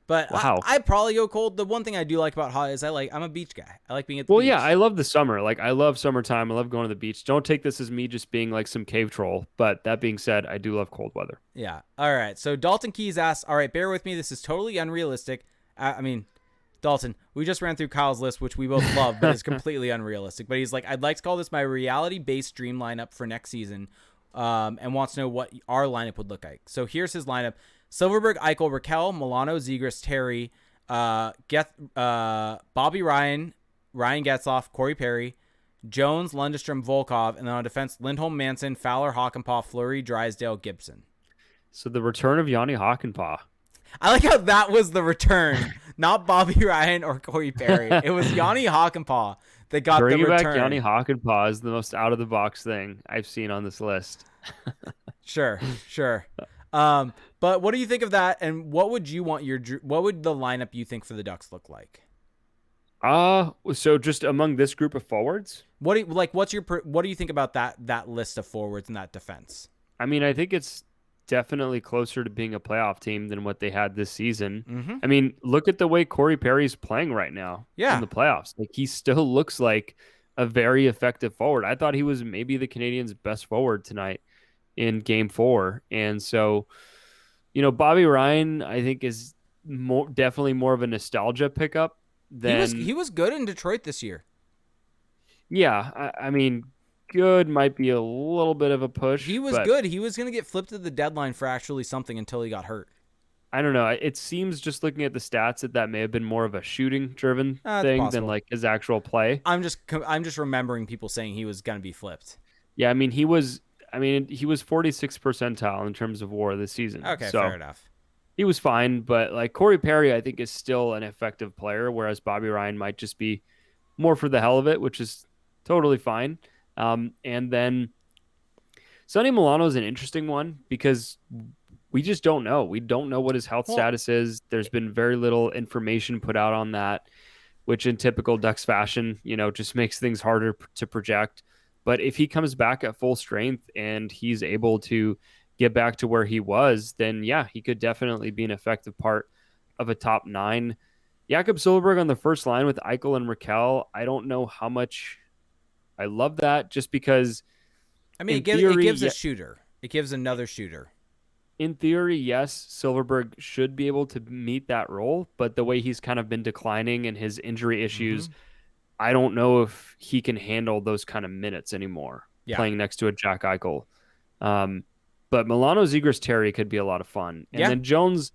But Wow. I'd probably go cold. The one thing I do like about hot is I'm a beach guy. I like being at the Well, beach. yeah, I love the summer. Like I love summertime. I love going to the beach. Don't take this as me just being like some cave troll. But that being said, I do love cold weather. Yeah. All right. So Dalton Keys asks, all right, bear with me. This is totally unrealistic. I mean, Dalton, we just ran through Kyle's list, which we both love, but it's completely unrealistic. But he's like, I'd like to call this my reality-based dream lineup for next season, and wants to know what our lineup would look like. So here's his lineup. Silverberg, Eichel, Raquel, Milano, Zegras, Terry, Bobby Ryan, Ryan Getzloff, Corey Perry, Jones, Lundestrom, Volkov, and then on defense, Lindholm, Manson, Fowler, Hockenpah, Fleury, Drysdale, Gibson. So the return of Yanni Hockenpah. I like how that was the return, not Bobby Ryan or Corey Perry. It was Yanni Hockenpah that got Bringing the return. back Yanni Hockenpah is the most out of the box thing I've seen on this list. Sure. But what do you think of that? And what would you want what would the lineup you think for the Ducks look like? So just among this group of forwards? What do you think about that list of forwards and that defense? I mean, I think it's definitely closer to being a playoff team than what they had this season. Mm-hmm. I mean, look at the way Corey Perry's playing right now in the playoffs. Like he still looks like a very effective forward. I thought he was maybe the Canadiens' best forward tonight in Game 4. And so, Bobby Ryan, I think, is definitely more of a nostalgia pickup than he was good in Detroit this year. Yeah, I mean, good might be a little bit of a push. He was good. He was going to get flipped at the deadline for actually something until he got hurt. I don't know. It seems just looking at the stats that may have been more of a shooting-driven thing possible than like his actual play. I'm just remembering people saying he was going to be flipped. Yeah, I mean, he was 46th percentile in terms of WAR this season. Okay, so fair enough. He was fine, but like Corey Perry, I think is still an effective player, whereas Bobby Ryan might just be more for the hell of it, which is totally fine. And then Sonny Milano is an interesting one because we just don't know. We don't know what his health status is. There's been very little information put out on that. which in typical Ducks fashion, just makes things harder to project. But if he comes back at full strength and he's able to get back to where he was, then yeah, he could definitely be an effective part of a top nine. Jakob Silfverberg on the first line with Eichel and Raquel. I don't know how much I love that, just because I mean, in it theory, gives a shooter. It gives another shooter. yes, Silverberg should be able to meet that role, but the way he's kind of been declining and his injury Mm-hmm. issues, I don't know if he can handle those kind of minutes anymore Yeah. playing next to a Jack Eichel. Um, but Milano Zegras Terry could be a lot of fun. And Yeah. then Jones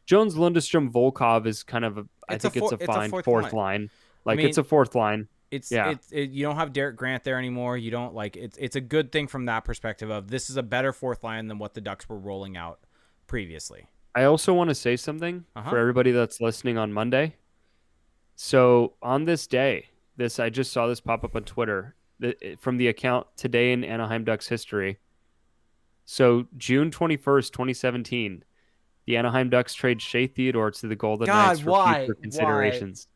Lundestrom Volkov is kind of I It's a think it's a it's a fine fourth fourth line. line. I Like it's mean, a fourth line. Yeah. you don't have Derek Grant there anymore. You don't like it's a good thing from that perspective of this is a better fourth line than what the Ducks were rolling out previously. I also want to say something Uh-huh. for everybody that's listening on Monday. So on this day, I just saw this pop up on Twitter from the account Today in Anaheim Ducks History. So June 21st, 2017, the Anaheim Ducks trade Shea Theodore to the Golden Knights God, for why? future Why? considerations.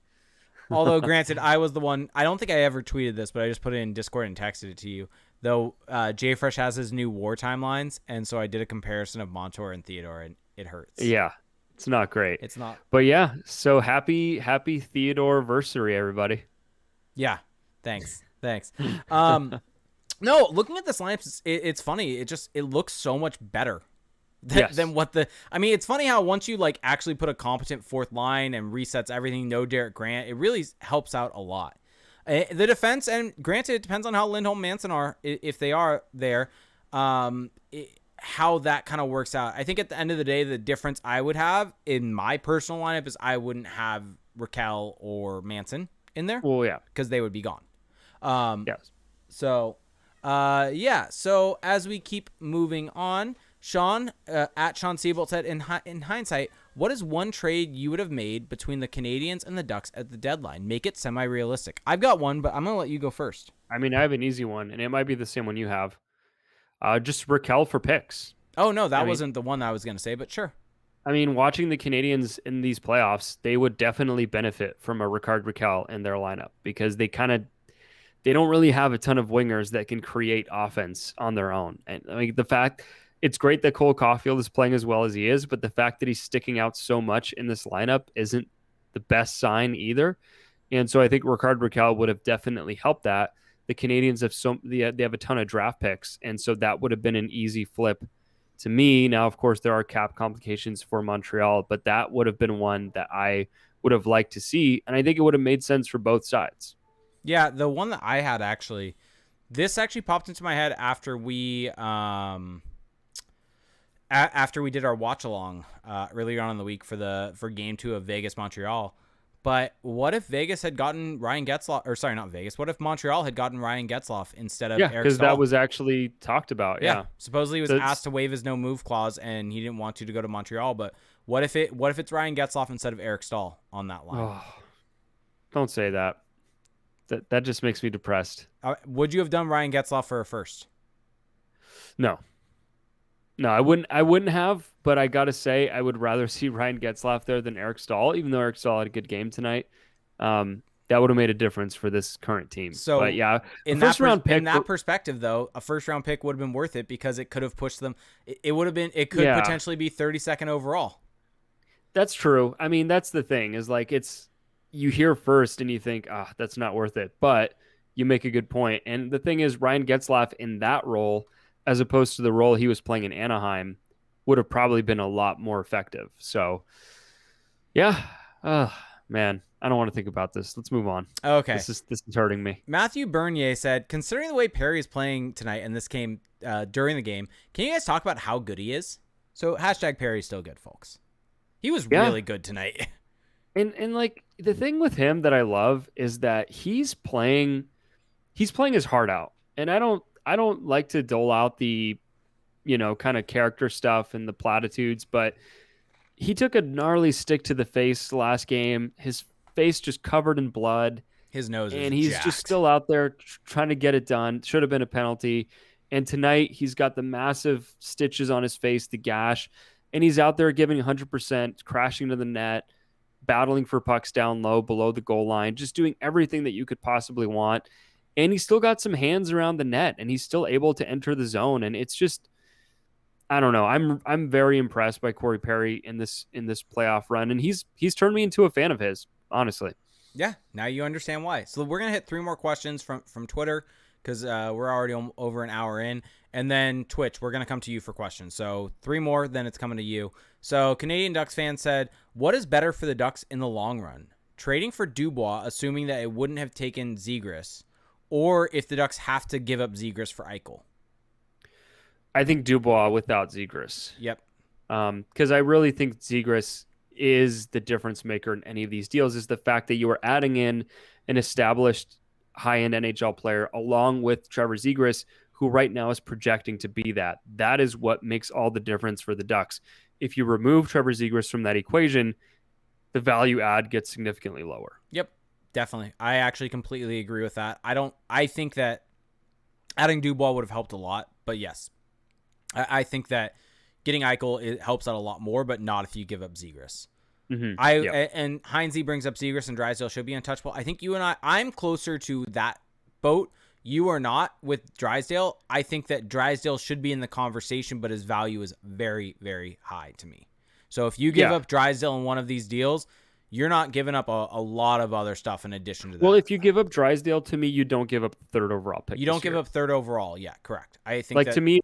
Although, granted, I was the one. I don't think I ever tweeted this, but I just put it in Discord and texted it to you. Though JFresh has his new war timelines, and so I did a comparison of Montour and Theodore, and it hurts. Yeah, it's not great. It's not. But yeah, so happy Theodore versary, everybody. Yeah. Thanks. No, looking at this lineup, it's funny. It looks so much better than what the. I mean, it's funny how once you like actually put a competent fourth line and resets everything, no Derek Grant, it really helps out a lot. The defense, and granted, it depends on how Lindholm Manson are, if they are there, how that kind of works out. I think at the end of the day, the difference I would have in my personal lineup is I wouldn't have Raquel or Manson in there. Well, yeah, because they would be gone. yes. So, yeah. So as we keep moving on, Sean at Sean Siebold said, in hindsight, what is one trade you would have made between the Canadians and the Ducks at the deadline? Make it semi-realistic. I've got one, but I'm gonna let you go first. I mean, I have an easy one, and it might be the same one you have. Just Raquel for picks. Oh no, that I mean, wasn't the one I was gonna say, but sure. I mean, watching the Canadians in these playoffs, they would definitely benefit from a Ricard Raquel in their lineup, because they don't really have a ton of wingers that can create offense on their own. And I mean, it's great that Cole Caulfield is playing as well as he is, but the fact that he's sticking out so much in this lineup isn't the best sign either. And so I think Ricard Raquel would have definitely helped that. The Canadians they have a ton of draft picks, and so that would have been an easy flip to me. Now, of course, there are cap complications for Montreal, but that would have been one that I would have liked to see, and I think it would have made sense for both sides. Yeah, the one that I had this actually popped into my head after we after we did our watch along earlier on in the week for game 2 of Vegas Montreal. But what if Vegas had gotten Ryan Getzlaf, or sorry, not Vegas? What if Montreal had gotten Ryan Getzlaf instead of Eric Staal? Because that was actually talked about. Yeah. Supposedly he was asked to waive his no move clause, and he didn't want to go to Montreal. But what if it's Ryan Getzlaf instead of Eric Staal on that line? Oh, don't say that. That just makes me depressed. Would you have done Ryan Getzlaf for a first? No, I wouldn't have. But I gotta say, I would rather see Ryan Getzlaf there than Eric Staal, even though Eric Staal had a good game tonight. That would have made a difference for this current team. So, but yeah, in that perspective, though, a first round pick would have been worth it because it could have pushed them. It could potentially be 32nd overall. That's true. I mean, that's the thing is like you hear first and you think, that's not worth it. But you make a good point. And the thing is, Ryan Getzlaf in that role, as opposed to the role he was playing in Anaheim, would have probably been a lot more effective. So, yeah. Man, I don't want to think about this. Let's move on. Okay. This is hurting me. Matthew Bernier said, considering the way Perry is playing tonight, and this came during the game, can you guys talk about how good he is? So, #Perry's still good, folks. He was really good tonight. And like the thing with him that I love is that he's playing his heart out. And I don't like to dole out the, kind of character stuff and the platitudes, but he took a gnarly stick to the face last game. His face just covered in blood. His nose is and he's jacked. Just still out there trying to get it done. Should have been a penalty. And tonight he's got the massive stitches on his face, the gash, and he's out there giving 100%, crashing to the net, battling for pucks down low, below the goal line, just doing everything that you could possibly want. And he's still got some hands around the net, and he's still able to enter the zone. And it's just, I don't know. I'm very impressed by Corey Perry in this playoff run, and he's turned me into a fan of his, honestly. Yeah, now you understand why. So we're gonna hit 3 more questions from Twitter because we're already over an hour in, and then Twitch. We're gonna come to you for questions. So 3 more, then it's coming to you. So Canadian Ducks fan said, "What is better for the Ducks in the long run? Trading for Dubois, assuming that it wouldn't have taken Zegras, or if the Ducks have to give up Zegras for Eichel?" I think Dubois without Zegras. Yep. Because I really think Zegras is the difference maker in any of these deals, is the fact that you are adding in an established high-end NHL player along with Trevor Zegras, who right now is projecting to be that. That is what makes all the difference for the Ducks. If you remove Trevor Zegras from that equation, the value add gets significantly lower. Yep, definitely. I actually completely agree with that. I think that adding Dubois would have helped a lot, but yes. I think that getting Eichel, it helps out a lot more, but not if you give up Zegras. Mm-hmm. And Heinze brings up Zegras and Drysdale should be untouchable. I think you and I'm closer to that boat. You are not with Drysdale. I think that Drysdale should be in the conversation, but his value is very, very high to me. So if you give up Drysdale in one of these deals, you're not giving up a lot of other stuff in addition to that. Well, if you give up Drysdale, to me, you don't give up the 3rd overall pick. You don't give up 3rd overall. Yeah, correct. I think like, to me,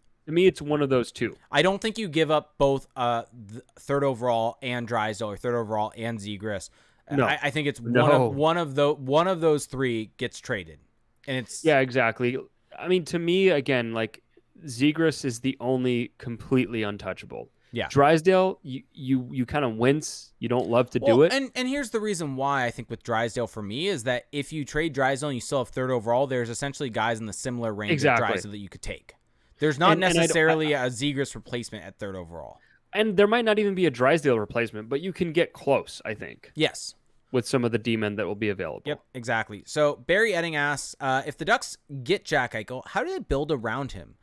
it's one of those two. I don't think you give up both 3rd overall and Drysdale, or 3rd overall and Zegras. No. I think it's one of those 3 gets traded. And it's exactly. I mean, to me, again, like, Zegras is the only completely untouchable. Yeah. Drysdale, you kind of wince. You don't love to do it. And here's the reason why I think with Drysdale for me is that if you trade Drysdale and you still have 3rd overall, there's essentially guys in the similar range of Drysdale that you could take. There's not necessarily a Zegras replacement at 3rd overall. And there might not even be a Drysdale replacement, but you can get close, I think. Yes. With some of the D-men that will be available. Yep, exactly. So Barry Edding asks, if the Ducks get Jack Eichel, how do they build around him?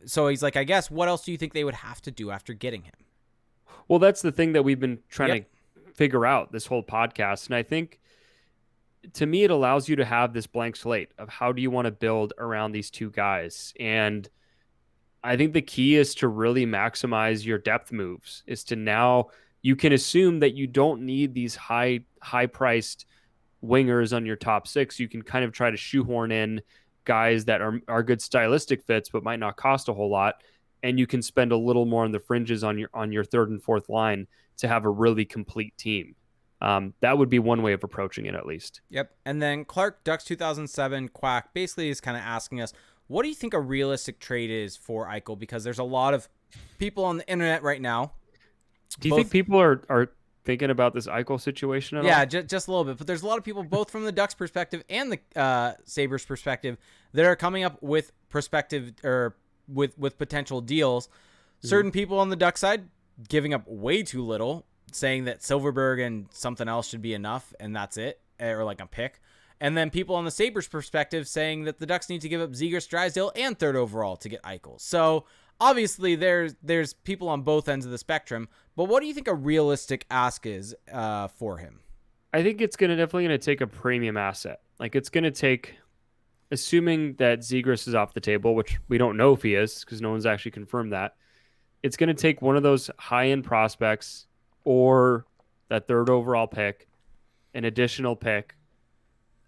So he's like, I guess, what else do you think they would have to do after getting him? Well, that's the thing that we've been trying to figure out this whole podcast. And I think, to me, it allows you to have this blank slate of how do you want to build around these 2 guys. And I think the key is to really maximize your depth moves, is to now you can assume that you don't need these high-priced wingers on your top 6. You can kind of try to shoehorn in guys that are good stylistic fits but might not cost a whole lot, and you can spend a little more on the fringes on your 3rd and 4th line to have a really complete team. That would be one way of approaching it, at least. Yep. And then Clark Ducks 2007 Quack basically is kind of asking us, what do you think a realistic trade is for Eichel? Because there's a lot of people on the internet right now. Do you think people are thinking about this Eichel situation at all? Yeah, just a little bit. But there's a lot of people, both from the Ducks perspective and the Sabres perspective, that are coming up with perspective or with potential deals. Certain people on the Duck side giving up way too little, saying that Silverberg and something else should be enough, and that's it, or like a pick. And then people on the Sabres perspective saying that the Ducks need to give up Zegras, Drysdale, and 3rd overall to get Eichel. So obviously there's people on both ends of the spectrum. But what do you think a realistic ask is for him? I think it's definitely going to take a premium asset. Like, it's going to take, assuming that Zegras is off the table, which we don't know if he is because no one's actually confirmed that. It's going to take one of those high-end prospects or that 3rd overall pick, an additional pick,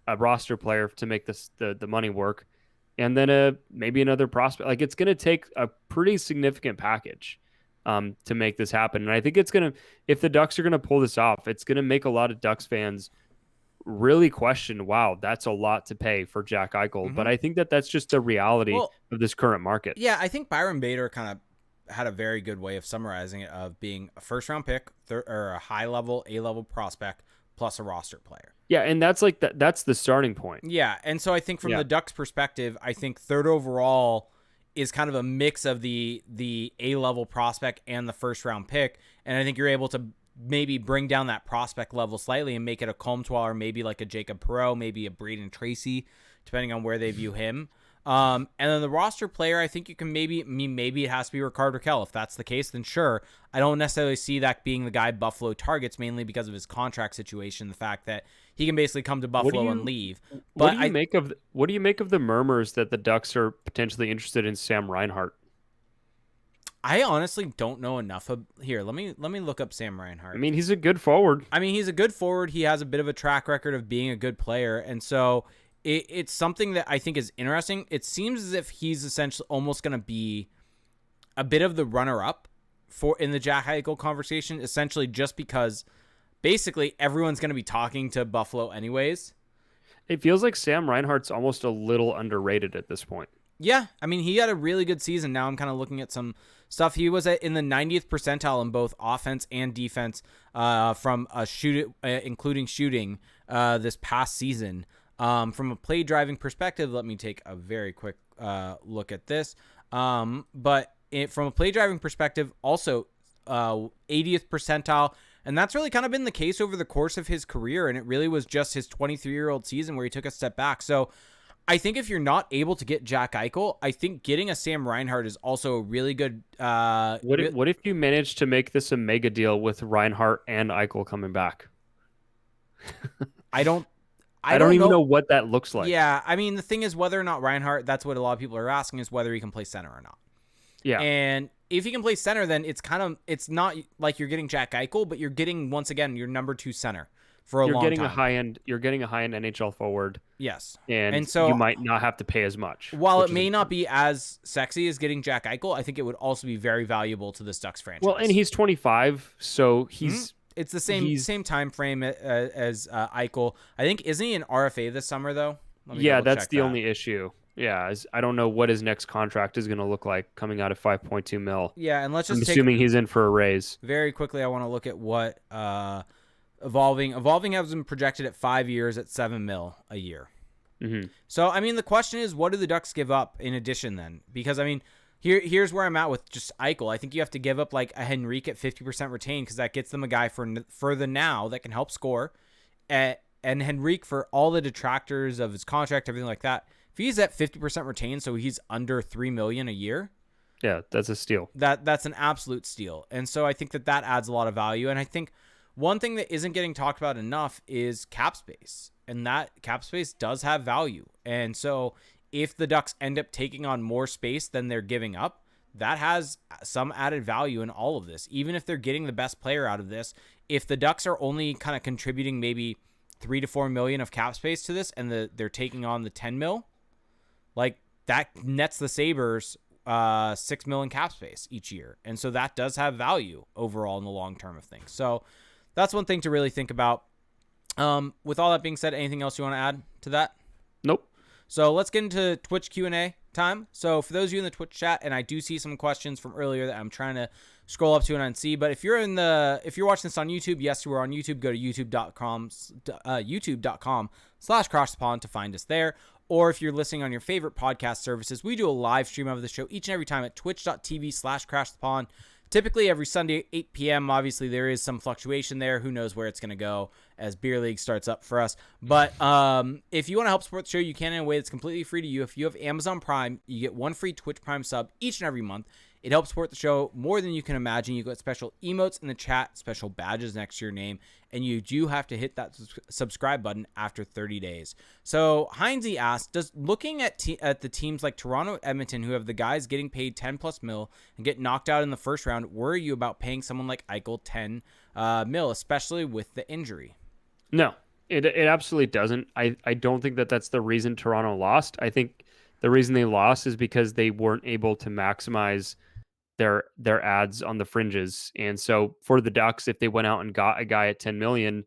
a roster player to make the money work, and then maybe another prospect. Like, it's going to take a pretty significant package to make this happen. And I think it's going to, if the Ducks are going to pull this off, it's going to make a lot of Ducks fans really question, wow, that's a lot to pay for Jack Eichel. Mm-hmm. But I think that's just the reality of this current market. Yeah, I think Byron Bader kind of had a very good way of summarizing it, of being a 1st-round pick or a high-level, A-level prospect plus a roster player. Yeah, and that's that's the starting point. Yeah, and so I think from the Ducks' perspective, I think 3rd overall is kind of a mix of the A-level prospect and the 1st-round pick, and I think you're able to maybe bring down that prospect level slightly and make it a Comtois or maybe like a Jacob Perreault, maybe a Braden Tracy, depending on where they view him. And then the roster player, I think you can maybe it has to be Rickard Rakell. If that's the case, then sure. I don't necessarily see that being the guy Buffalo targets, mainly because of his contract situation, the fact that he can basically come to Buffalo and leave. What But do you make of the murmurs that the Ducks are potentially interested in Sam Reinhart? I honestly don't know enough here. Let me look up Sam I Reinhart. mean, he's a good forward. I mean, he's a good forward. He has a bit of a track record of being a good player, and so it's something that I think is interesting. It seems as if he's essentially almost going to be a bit of the runner-up for in the Jack Eichel conversation, essentially just because basically everyone's going to be talking to Buffalo anyways. It feels like Sam Reinhart's almost a little underrated at this point. Yeah, I mean, he had a really good season. Now I'm kind of looking at some stuff. He was in the 90th percentile in both offense and defense from a including shooting this past season. From a play driving perspective, let me take a very quick look at this. From a play driving perspective, also 80th percentile. And that's really kind of been the case over the course of his career. And it really was just his 23-year-old season where he took a step back. So I think if you're not able to get Jack Eichel, I think getting a Sam Reinhart is also a really good. What if you manage to make this a mega deal with Reinhart and Eichel coming back? I don't even know what that looks like. Yeah, I mean, the thing is whether or not Reinhart, that's what a lot of people are asking, is whether he can play center or not. Yeah. And if he can play center, then it's not like you're getting Jack Eichel, but you're getting, once again, your number 2 center for a long time. You're getting a high-end NHL forward. Yes. And so you might not have to pay as much. While it may not be as sexy as getting Jack Eichel, I think it would also be very valuable to this Ducks franchise. Well, and he's 25, so he's... It's the same time frame as Eichel. I think, isn't he an RFA this summer, though? Yeah, that's the only issue. Yeah, I don't know what his next contract is going to look like coming out of $5.2 million. Yeah, and I'm assuming he's in for a raise. Very quickly, I want to look at what Evolving has been projected at 5 years at $7 million a year. Mm-hmm. So, I mean, the question is, what do the Ducks give up in addition then? Because, I mean, here's where I'm at with just Eichel. I think you have to give up like a Henrique at 50% retained because that gets them a guy for the now that can help score. And Henrique, for all the detractors of his contract, everything like that, if he's at 50% retained, so he's under $3 million a year. Yeah, that's a steal. That's an absolute steal. And so I think that adds a lot of value. And I think one thing that isn't getting talked about enough is cap space. And that cap space does have value. And so if the Ducks end up taking on more space than they're giving up, that has some added value in all of this. Even if they're getting the best player out of this, if the Ducks are only kind of contributing maybe $3 to $4 million of cap space to this and they're taking on the $10 million, like that nets the Sabres $6 million cap space each year. And so that does have value overall in the long term of things. So that's one thing to really think about. With all that being said, anything else you want to add to that? Nope. So let's get into Twitch Q&A time. So for those of you in the Twitch chat, and I do see some questions from earlier that I'm trying to scroll up to and unsee, but if you're watching this on YouTube, yes, we're on YouTube. Go to youtube.com/crossthepond to find us there. Or if you're listening on your favorite podcast services, we do a live stream of the show each and every time at twitch.tv/crashthepond. Typically every Sunday at 8 p.m. Obviously, there is some fluctuation there. Who knows where it's going to go as Beer League starts up for us. But if you want to help support the show, you can in a way that's completely free to you. If you have Amazon Prime, you get one free Twitch Prime sub each and every month. It helps support the show more than you can imagine. You get special emotes in the chat, special badges next to your name, and you do have to hit that subscribe button after 30 days. So Heinze asked, does looking at the teams like Toronto, Edmonton, who have the guys getting paid 10 plus mil and get knocked out in the first round, worry you about paying someone like Eichel 10 mil, especially with the injury? No, it absolutely doesn't. I don't think that's the reason Toronto lost. I think the reason they lost is because they weren't able to maximize their ads on the fringes. And so for the Ducks, if they went out and got a guy at 10 million,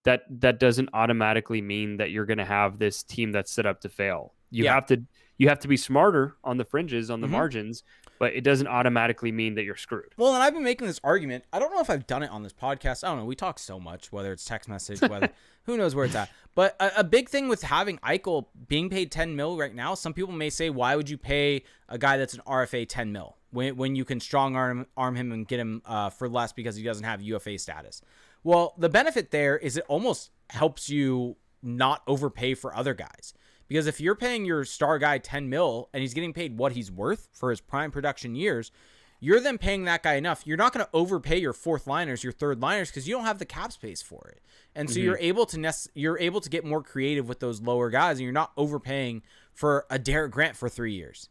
that doesn't automatically mean that you're going to have this team that's set up to fail. You have to be smarter on the fringes, on the margins, but it doesn't automatically mean that you're screwed. Well, and I've been making this argument. I don't know if I've done it on this podcast. I don't know. We talk so much, whether it's text message, whether who knows where it's at. But a big thing with having Eichel being paid 10 mil right now, some people may say, why would you pay a guy that's an RFA 10 mil when you can strong arm him and get him for less because he doesn't have UFA status? Well, the benefit there is it almost helps you not overpay for other guys. Because if you're paying your star guy 10 mil and he's getting paid what he's worth for his prime production years, you're then paying that guy enough. You're not going to overpay your fourth liners, your third liners, because you don't have the cap space for it. And so you're able to get more creative with those lower guys, and you're not overpaying for a Derek Grant for 3 years.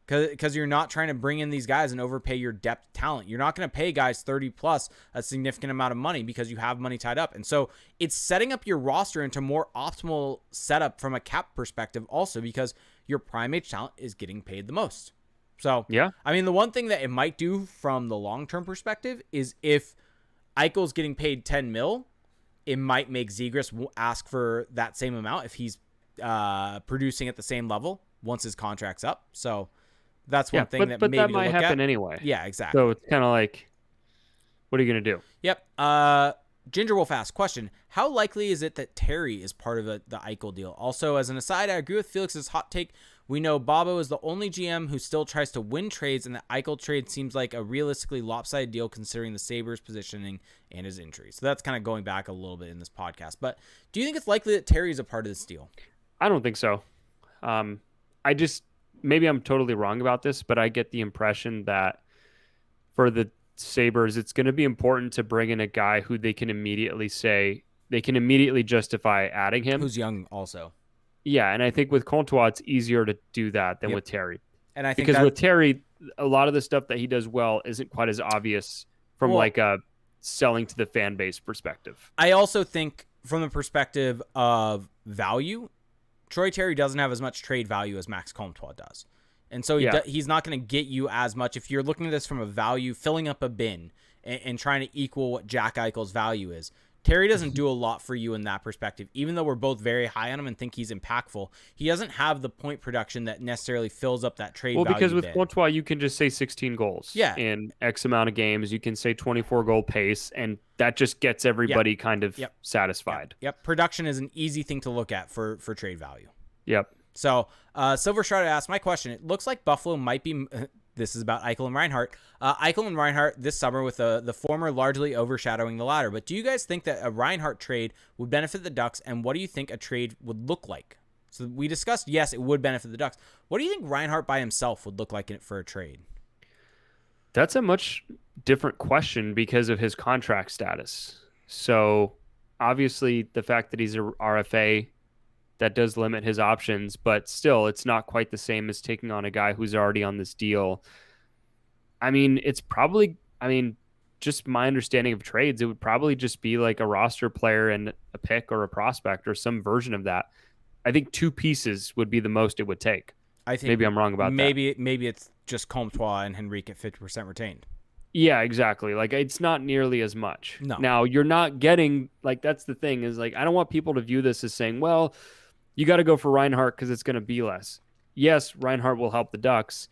Because you're not trying to bring in these guys and overpay your depth talent. You're not going to pay guys 30 plus a significant amount of money because you have money tied up. And so it's setting up your roster into more optimal setup from a cap perspective also, because your prime age talent is getting paid the most. So, Yeah. I mean, the one thing that it might do from the long-term perspective is if Eichel's getting paid 10 mil, it might make Zegras ask for that same amount if he's producing at the same level once his contract's up. So that's one thing that but maybe that to might look happen at. anyway. Yeah, exactly. So it's kind of like, what are you going to do? Yep. Ginger Wolf asks, question, how likely is it that Terry is part of the Eichel deal? Also, as an aside, I agree with Felix's hot take. We know Bobo is the only GM who still tries to win trades, and the Eichel trade seems like a realistically lopsided deal considering the Sabres' positioning and his injury. So that's kind of going back a little bit in this podcast. But do you think it's likely that Terry is a part of this deal? I don't think so. Maybe I'm totally wrong about this, but I get the impression that for the Sabres, it's going to be important to bring in a guy who they can immediately justify adding him. Who's young also. Yeah, and I think with Comtois, it's easier to do that than with Terry. And I think because with Terry, a lot of the stuff that he does well isn't quite as obvious from like a selling to the fan base perspective. I also think from the perspective of value, Troy Terry doesn't have as much trade value as Max Comtois does. And so he's not going to get you as much. If you're looking at this from a value, filling up a bin and trying to equal what Jack Eichel's value is, Terry doesn't do a lot for you in that perspective. Even though we're both very high on him and think he's impactful, he doesn't have the point production that necessarily fills up that trade value. Well, because with Comtois, you can just say 16 goals in X amount of games. You can say 24 goal pace, and that just gets everybody kind of satisfied. Yep. Production is an easy thing to look at for trade value. Yep. So, Silver Shroud asked my question. It looks like Buffalo might be. This is about Eichel and Reinhart. Eichel and Reinhart this summer with the former largely overshadowing the latter. But do you guys think that a Reinhart trade would benefit the Ducks? And what do you think a trade would look like? So we discussed, yes, it would benefit the Ducks. What do you think Reinhart by himself would look like for a trade? That's a much different question because of his contract status. So obviously the fact that he's a RFA, that does limit his options, but still it's not quite the same as taking on a guy who's already on this deal. I mean, just my understanding of trades, it would probably just be like a roster player and a pick or a prospect or some version of that. I think 2 pieces would be the most it would take. I think maybe I'm wrong about that. Maybe it's just Comtois and Henrique at 50% retained. Yeah, exactly. Like, it's not nearly as much. No. Now, you're not getting, like, that's the thing is, like, I don't want people to view this as saying, well, you got to go for Reinhart because it's going to be less. Yes, Reinhart will help the Ducks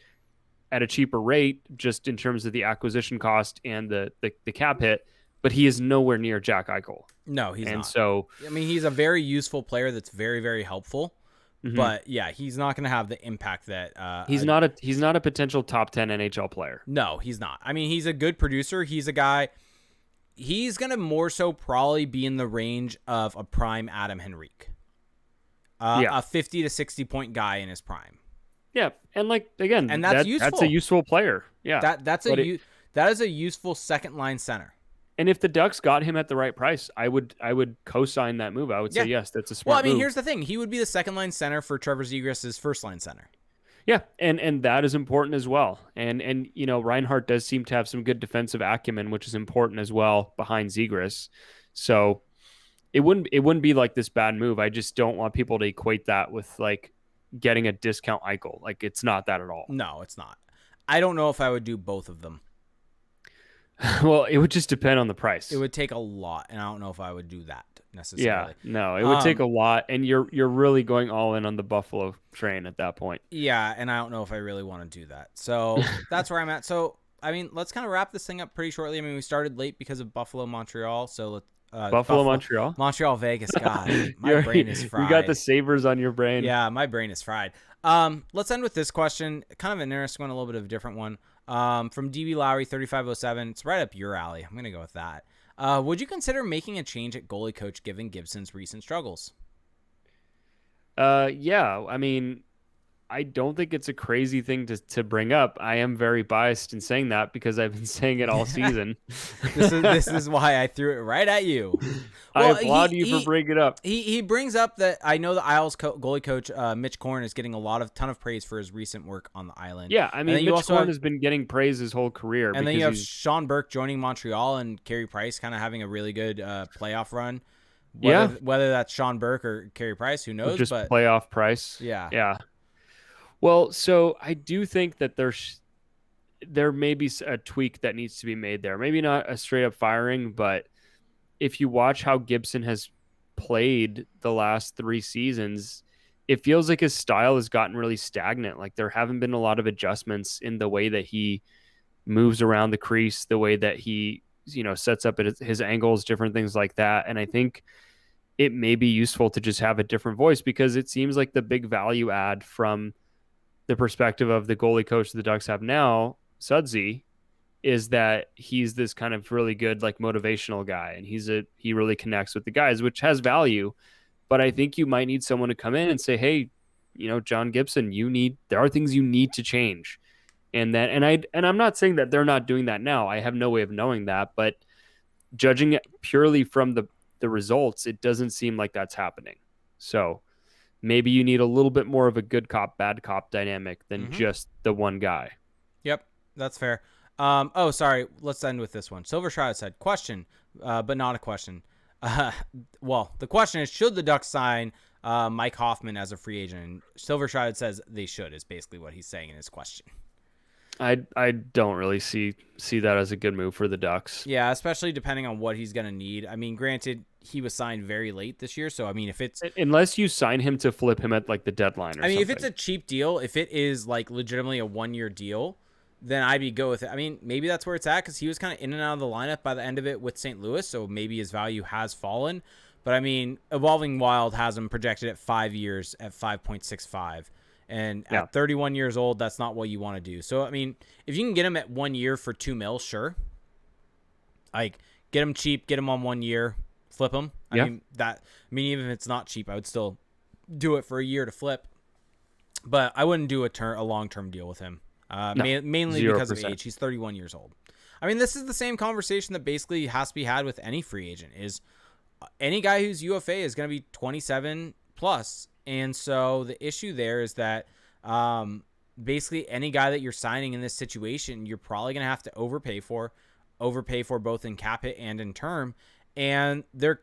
at a cheaper rate just in terms of the acquisition cost and the cap hit, but he is nowhere near Jack Eichel. No, he's not. And so, I mean, he's a very useful player that's very, very helpful. But yeah, he's not going to have the impact that he's not a potential top 10 NHL player. No, he's not. I mean, he's a good producer. He's a guy. He's going to more so probably be in the range of a prime Adam Henrique. A 50 to 60 point guy in his prime. Yeah, and like again, and that's useful. That's a useful player. Yeah, that is a useful second line center. And if the Ducks got him at the right price, I would co-sign that move. I would say yes, that's a smart move. Well, I mean, here's the thing: he would be the second line center for Trevor Zegras' first line center. Yeah, and that is important as well. And you know, Reinhart does seem to have some good defensive acumen, which is important as well behind Zegras. So it wouldn't be like this bad move. I just don't want people to equate that with like getting a discount Eichel. Like, it's not that at all. No, it's not. I don't know if I would do both of them. Well, it would just depend on the price. It would take a lot, and I don't know if I would do that necessarily. Yeah, no, it would take a lot, and you're really going all in on the Buffalo train at that point. Yeah, and I don't know if I really want to do that. So that's where I'm at. So, I mean, let's kind of wrap this thing up pretty shortly. I mean, we started late because of Buffalo, Montreal, so let's Buffalo, Montreal, Vegas. God, my brain is fried. You got the Sabres on your brain. Yeah, my brain is fried. Let's end with this question. Kind of an interesting one, a little bit of a different one. From DB Lowry 3507. It's right up your alley. I'm gonna go with that. Would you consider making a change at goalie coach given Gibson's recent struggles? Yeah, I mean, I don't think it's a crazy thing to bring up. I am very biased in saying that because I've been saying it all season. This is why I threw it right at you. I Well, applaud you for bringing it up. he brings up that I know the Isles goalie coach Mitch Korn is getting a ton of praise for his recent work on the island. Yeah, I And then mean, you Mitch also Korn have has been getting praise his whole career and then you because have he's Sean Burke joining Montreal and Carey Price kind of having a really good playoff run. yeah, Whether that's Sean Burke or Carey Price, who or knows? just But playoff price. yeah. Yeah. Well, so I do think that there may be a tweak that needs to be made there. Maybe not a straight up firing, but if you watch how Gibson has played the last 3 seasons, it feels like his style has gotten really stagnant. Like there haven't been a lot of adjustments in the way that he moves around the crease, the way that he, sets up his angles, different things like that. And I think it may be useful to just have a different voice because it seems like the big value add from the perspective of the goalie coach the Ducks have now, Sudsy, is that he's this kind of really good like motivational guy and he really connects with the guys, which has value. But I think you might need someone to come in and say, hey, John Gibson, there are things you need to change. And I'm not saying that they're not doing that now. I have no way of knowing that, but judging it purely from the results, it doesn't seem like that's happening. So maybe you need a little bit more of a good cop, bad cop dynamic than Mm-hmm. just the one guy. Yep, that's fair. Sorry. Let's end with this one. Silver Shroud said, question, but not a question. Uh, well, the question is, should the Ducks sign Mike Hoffman as a free agent? And Silver Shroud says they should, is basically what he's saying in his question. I don't really see that as a good move for the Ducks. Yeah, especially depending on what he's going to need. I mean, granted, he was signed very late this year. So, I mean, Unless you sign him to flip him at like the deadline or if it's something. a cheap deal, if it is like legitimately a 1 year deal, then I'd be go with it. I mean, maybe that's where it's at because he was kind of in and out of the lineup by the end of it with St. Louis, so maybe his value has fallen. But I mean, Evolving Wild has him projected at 5 years at 5.65. And Yeah. at 31 years old, that's not what you want to do. So, I mean, if you can get him at 1 year for 2 mil, sure. Like, get him cheap, get him on 1 year, flip him. Yeah. Even if it's not cheap, I would still do it for a year to flip. But I wouldn't do a long-term deal with him. No. Mainly 0%. because of age. He's 31 years old. I mean, this is the same conversation that basically has to be had with any free agent. Is any guy who's UFA is going to be 27 plus, and so the issue there is that basically any guy that you're signing in this situation, you're probably going to have to overpay for both in cap hit and in term, and they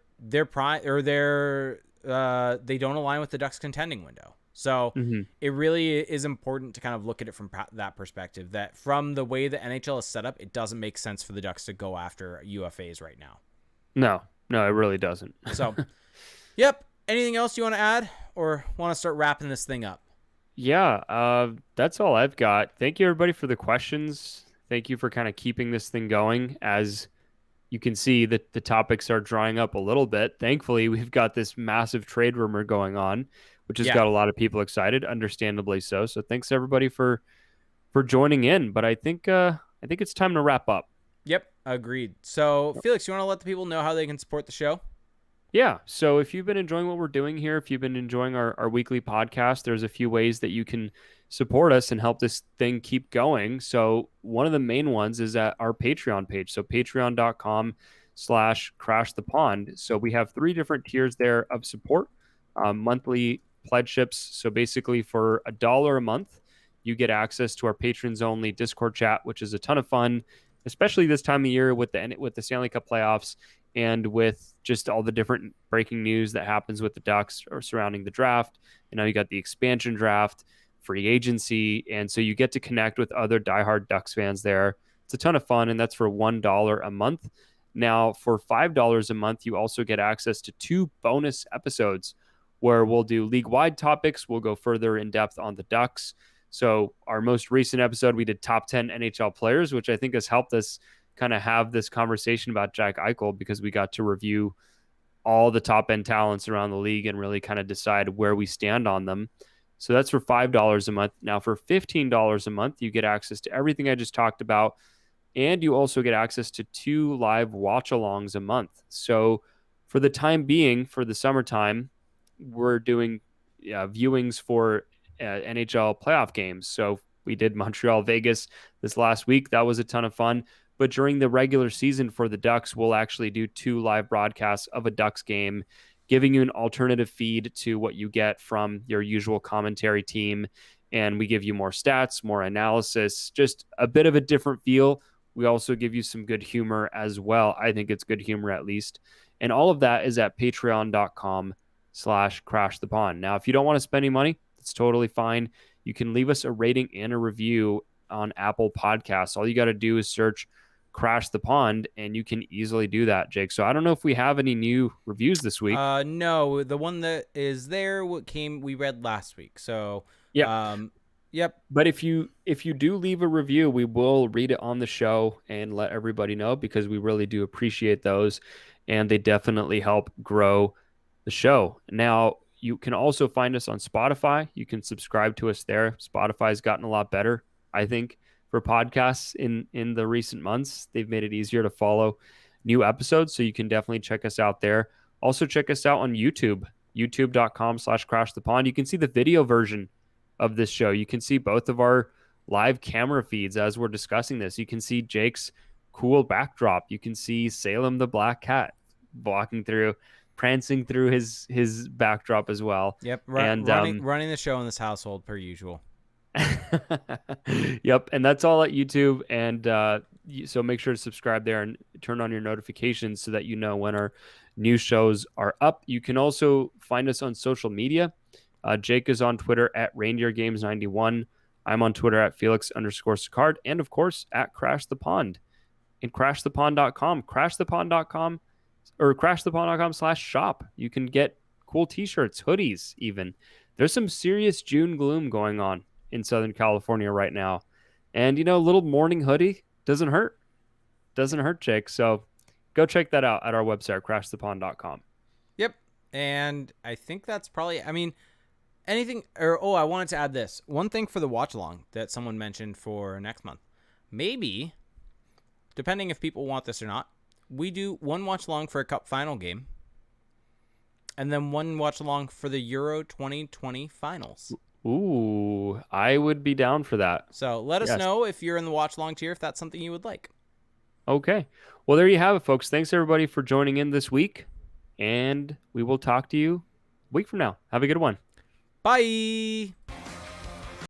don't align with the Ducks contending window. So Mm-hmm. it really is important to kind of look at it from that perspective, that from the way the NHL is set up, it doesn't make sense for the Ducks to go after UFAs right now. No, it really doesn't. So, yep. Anything else you want to add or want to start wrapping this thing up? Yeah, that's all I've got. Thank you everybody for the questions. Thank you for kind of keeping this thing going. As you can see that the topics are drying up a little bit. Thankfully, we've got this massive trade rumor going on, which has Yeah. got a lot of people excited, understandably so. So thanks everybody for joining in. But I think it's time to wrap up. Yep. Agreed. So, Felix, you want to let the people know how they can support the show? Yeah. So if you've been enjoying what we're doing here, if you've been enjoying our weekly podcast, there's a few ways that you can support us and help this thing keep going. So one of the main ones is at our Patreon page. So patreon.com/crash the pond. So we have 3 different tiers there of support, monthly pledgeships. So basically for $1 a month, you get access to our patrons only Discord chat, which is a ton of fun, especially this time of year with the Stanley Cup playoffs and with just all the different breaking news that happens with the Ducks or surrounding the draft. You got the expansion draft, free agency, and so you get to connect with other diehard Ducks fans there. It's a ton of fun, and that's for $1 a month. Now, for $5 a month, you also get access to 2 bonus episodes where we'll do league-wide topics. We'll go further in depth on the Ducks. So our most recent episode, we did top 10 NHL players, which I think has helped us kind of have this conversation about Jack Eichel because we got to review all the top end talents around the league and really kind of decide where we stand on them. So that's for $5 a month. Now for $15 a month, you get access to everything I just talked about. And you also get access to 2 live watch alongs a month. So for the time being, for the summertime, we're doing viewings for NHL playoff games. So we did Montreal Vegas this last week. That was a ton of fun. But during the regular season for the Ducks, we'll actually do 2 live broadcasts of a Ducks game, giving you an alternative feed to what you get from your usual commentary team. And we give you more stats, more analysis, just a bit of a different feel. We also give you some good humor as well. I think it's good humor at least. And all of that is at patreon.com/crash the pond. Now, if you don't want to spend any money, it's totally fine. You can leave us a rating and a review on Apple Podcasts. All you got to do is search Crash the Pond, and you can easily do that, Jake. So I don't know if we have any new reviews this week. No, the one that is there we read last week. So Yeah. Yep. But if you do leave a review, we will read it on the show and let everybody know, because we really do appreciate those, and they definitely help grow the show. Now, you can also find us on Spotify. You can subscribe to us there. Spotify's gotten a lot better, I think, for podcasts in the recent months. They've made it easier to follow new episodes, so you can definitely check us out there. Also check us out on YouTube, youtube.com/crash the pond. You can see the video version of this show. You can see both of our live camera feeds as we're discussing this. You can see Jake's cool backdrop. You can see Salem the black cat walking through, prancing through his backdrop as well. Yep. And running the show in this household per usual. Yep, and that's all at YouTube. And so make sure to subscribe there and turn on your notifications so that you know when our new shows are up. You can also find us on social media. Jake is on Twitter at ReindeerGames91. I'm on Twitter at Felix_Sicard, and of course at Crash the Pond and crashthepond.com. Crashthepond.com or crashthepond.com/shop. You can get cool t-shirts, hoodies, even. There's some serious June gloom going on in Southern California right now. And, a little morning hoodie doesn't hurt. Doesn't hurt, Jake. So go check that out at our website, crashthepond.com. Yep. And I think that's probably, anything, I wanted to add this. One thing for the watch along that someone mentioned for next month. Maybe, depending if people want this or not, we do one watch along for a cup final game, and then one watch along for the Euro 2020 finals. Ooh, I would be down for that. So let us know if you're in the watch along tier, if that's something you would like. Okay. Well, there you have it, folks. Thanks, everybody, for joining in this week. And we will talk to you a week from now. Have a good one. Bye.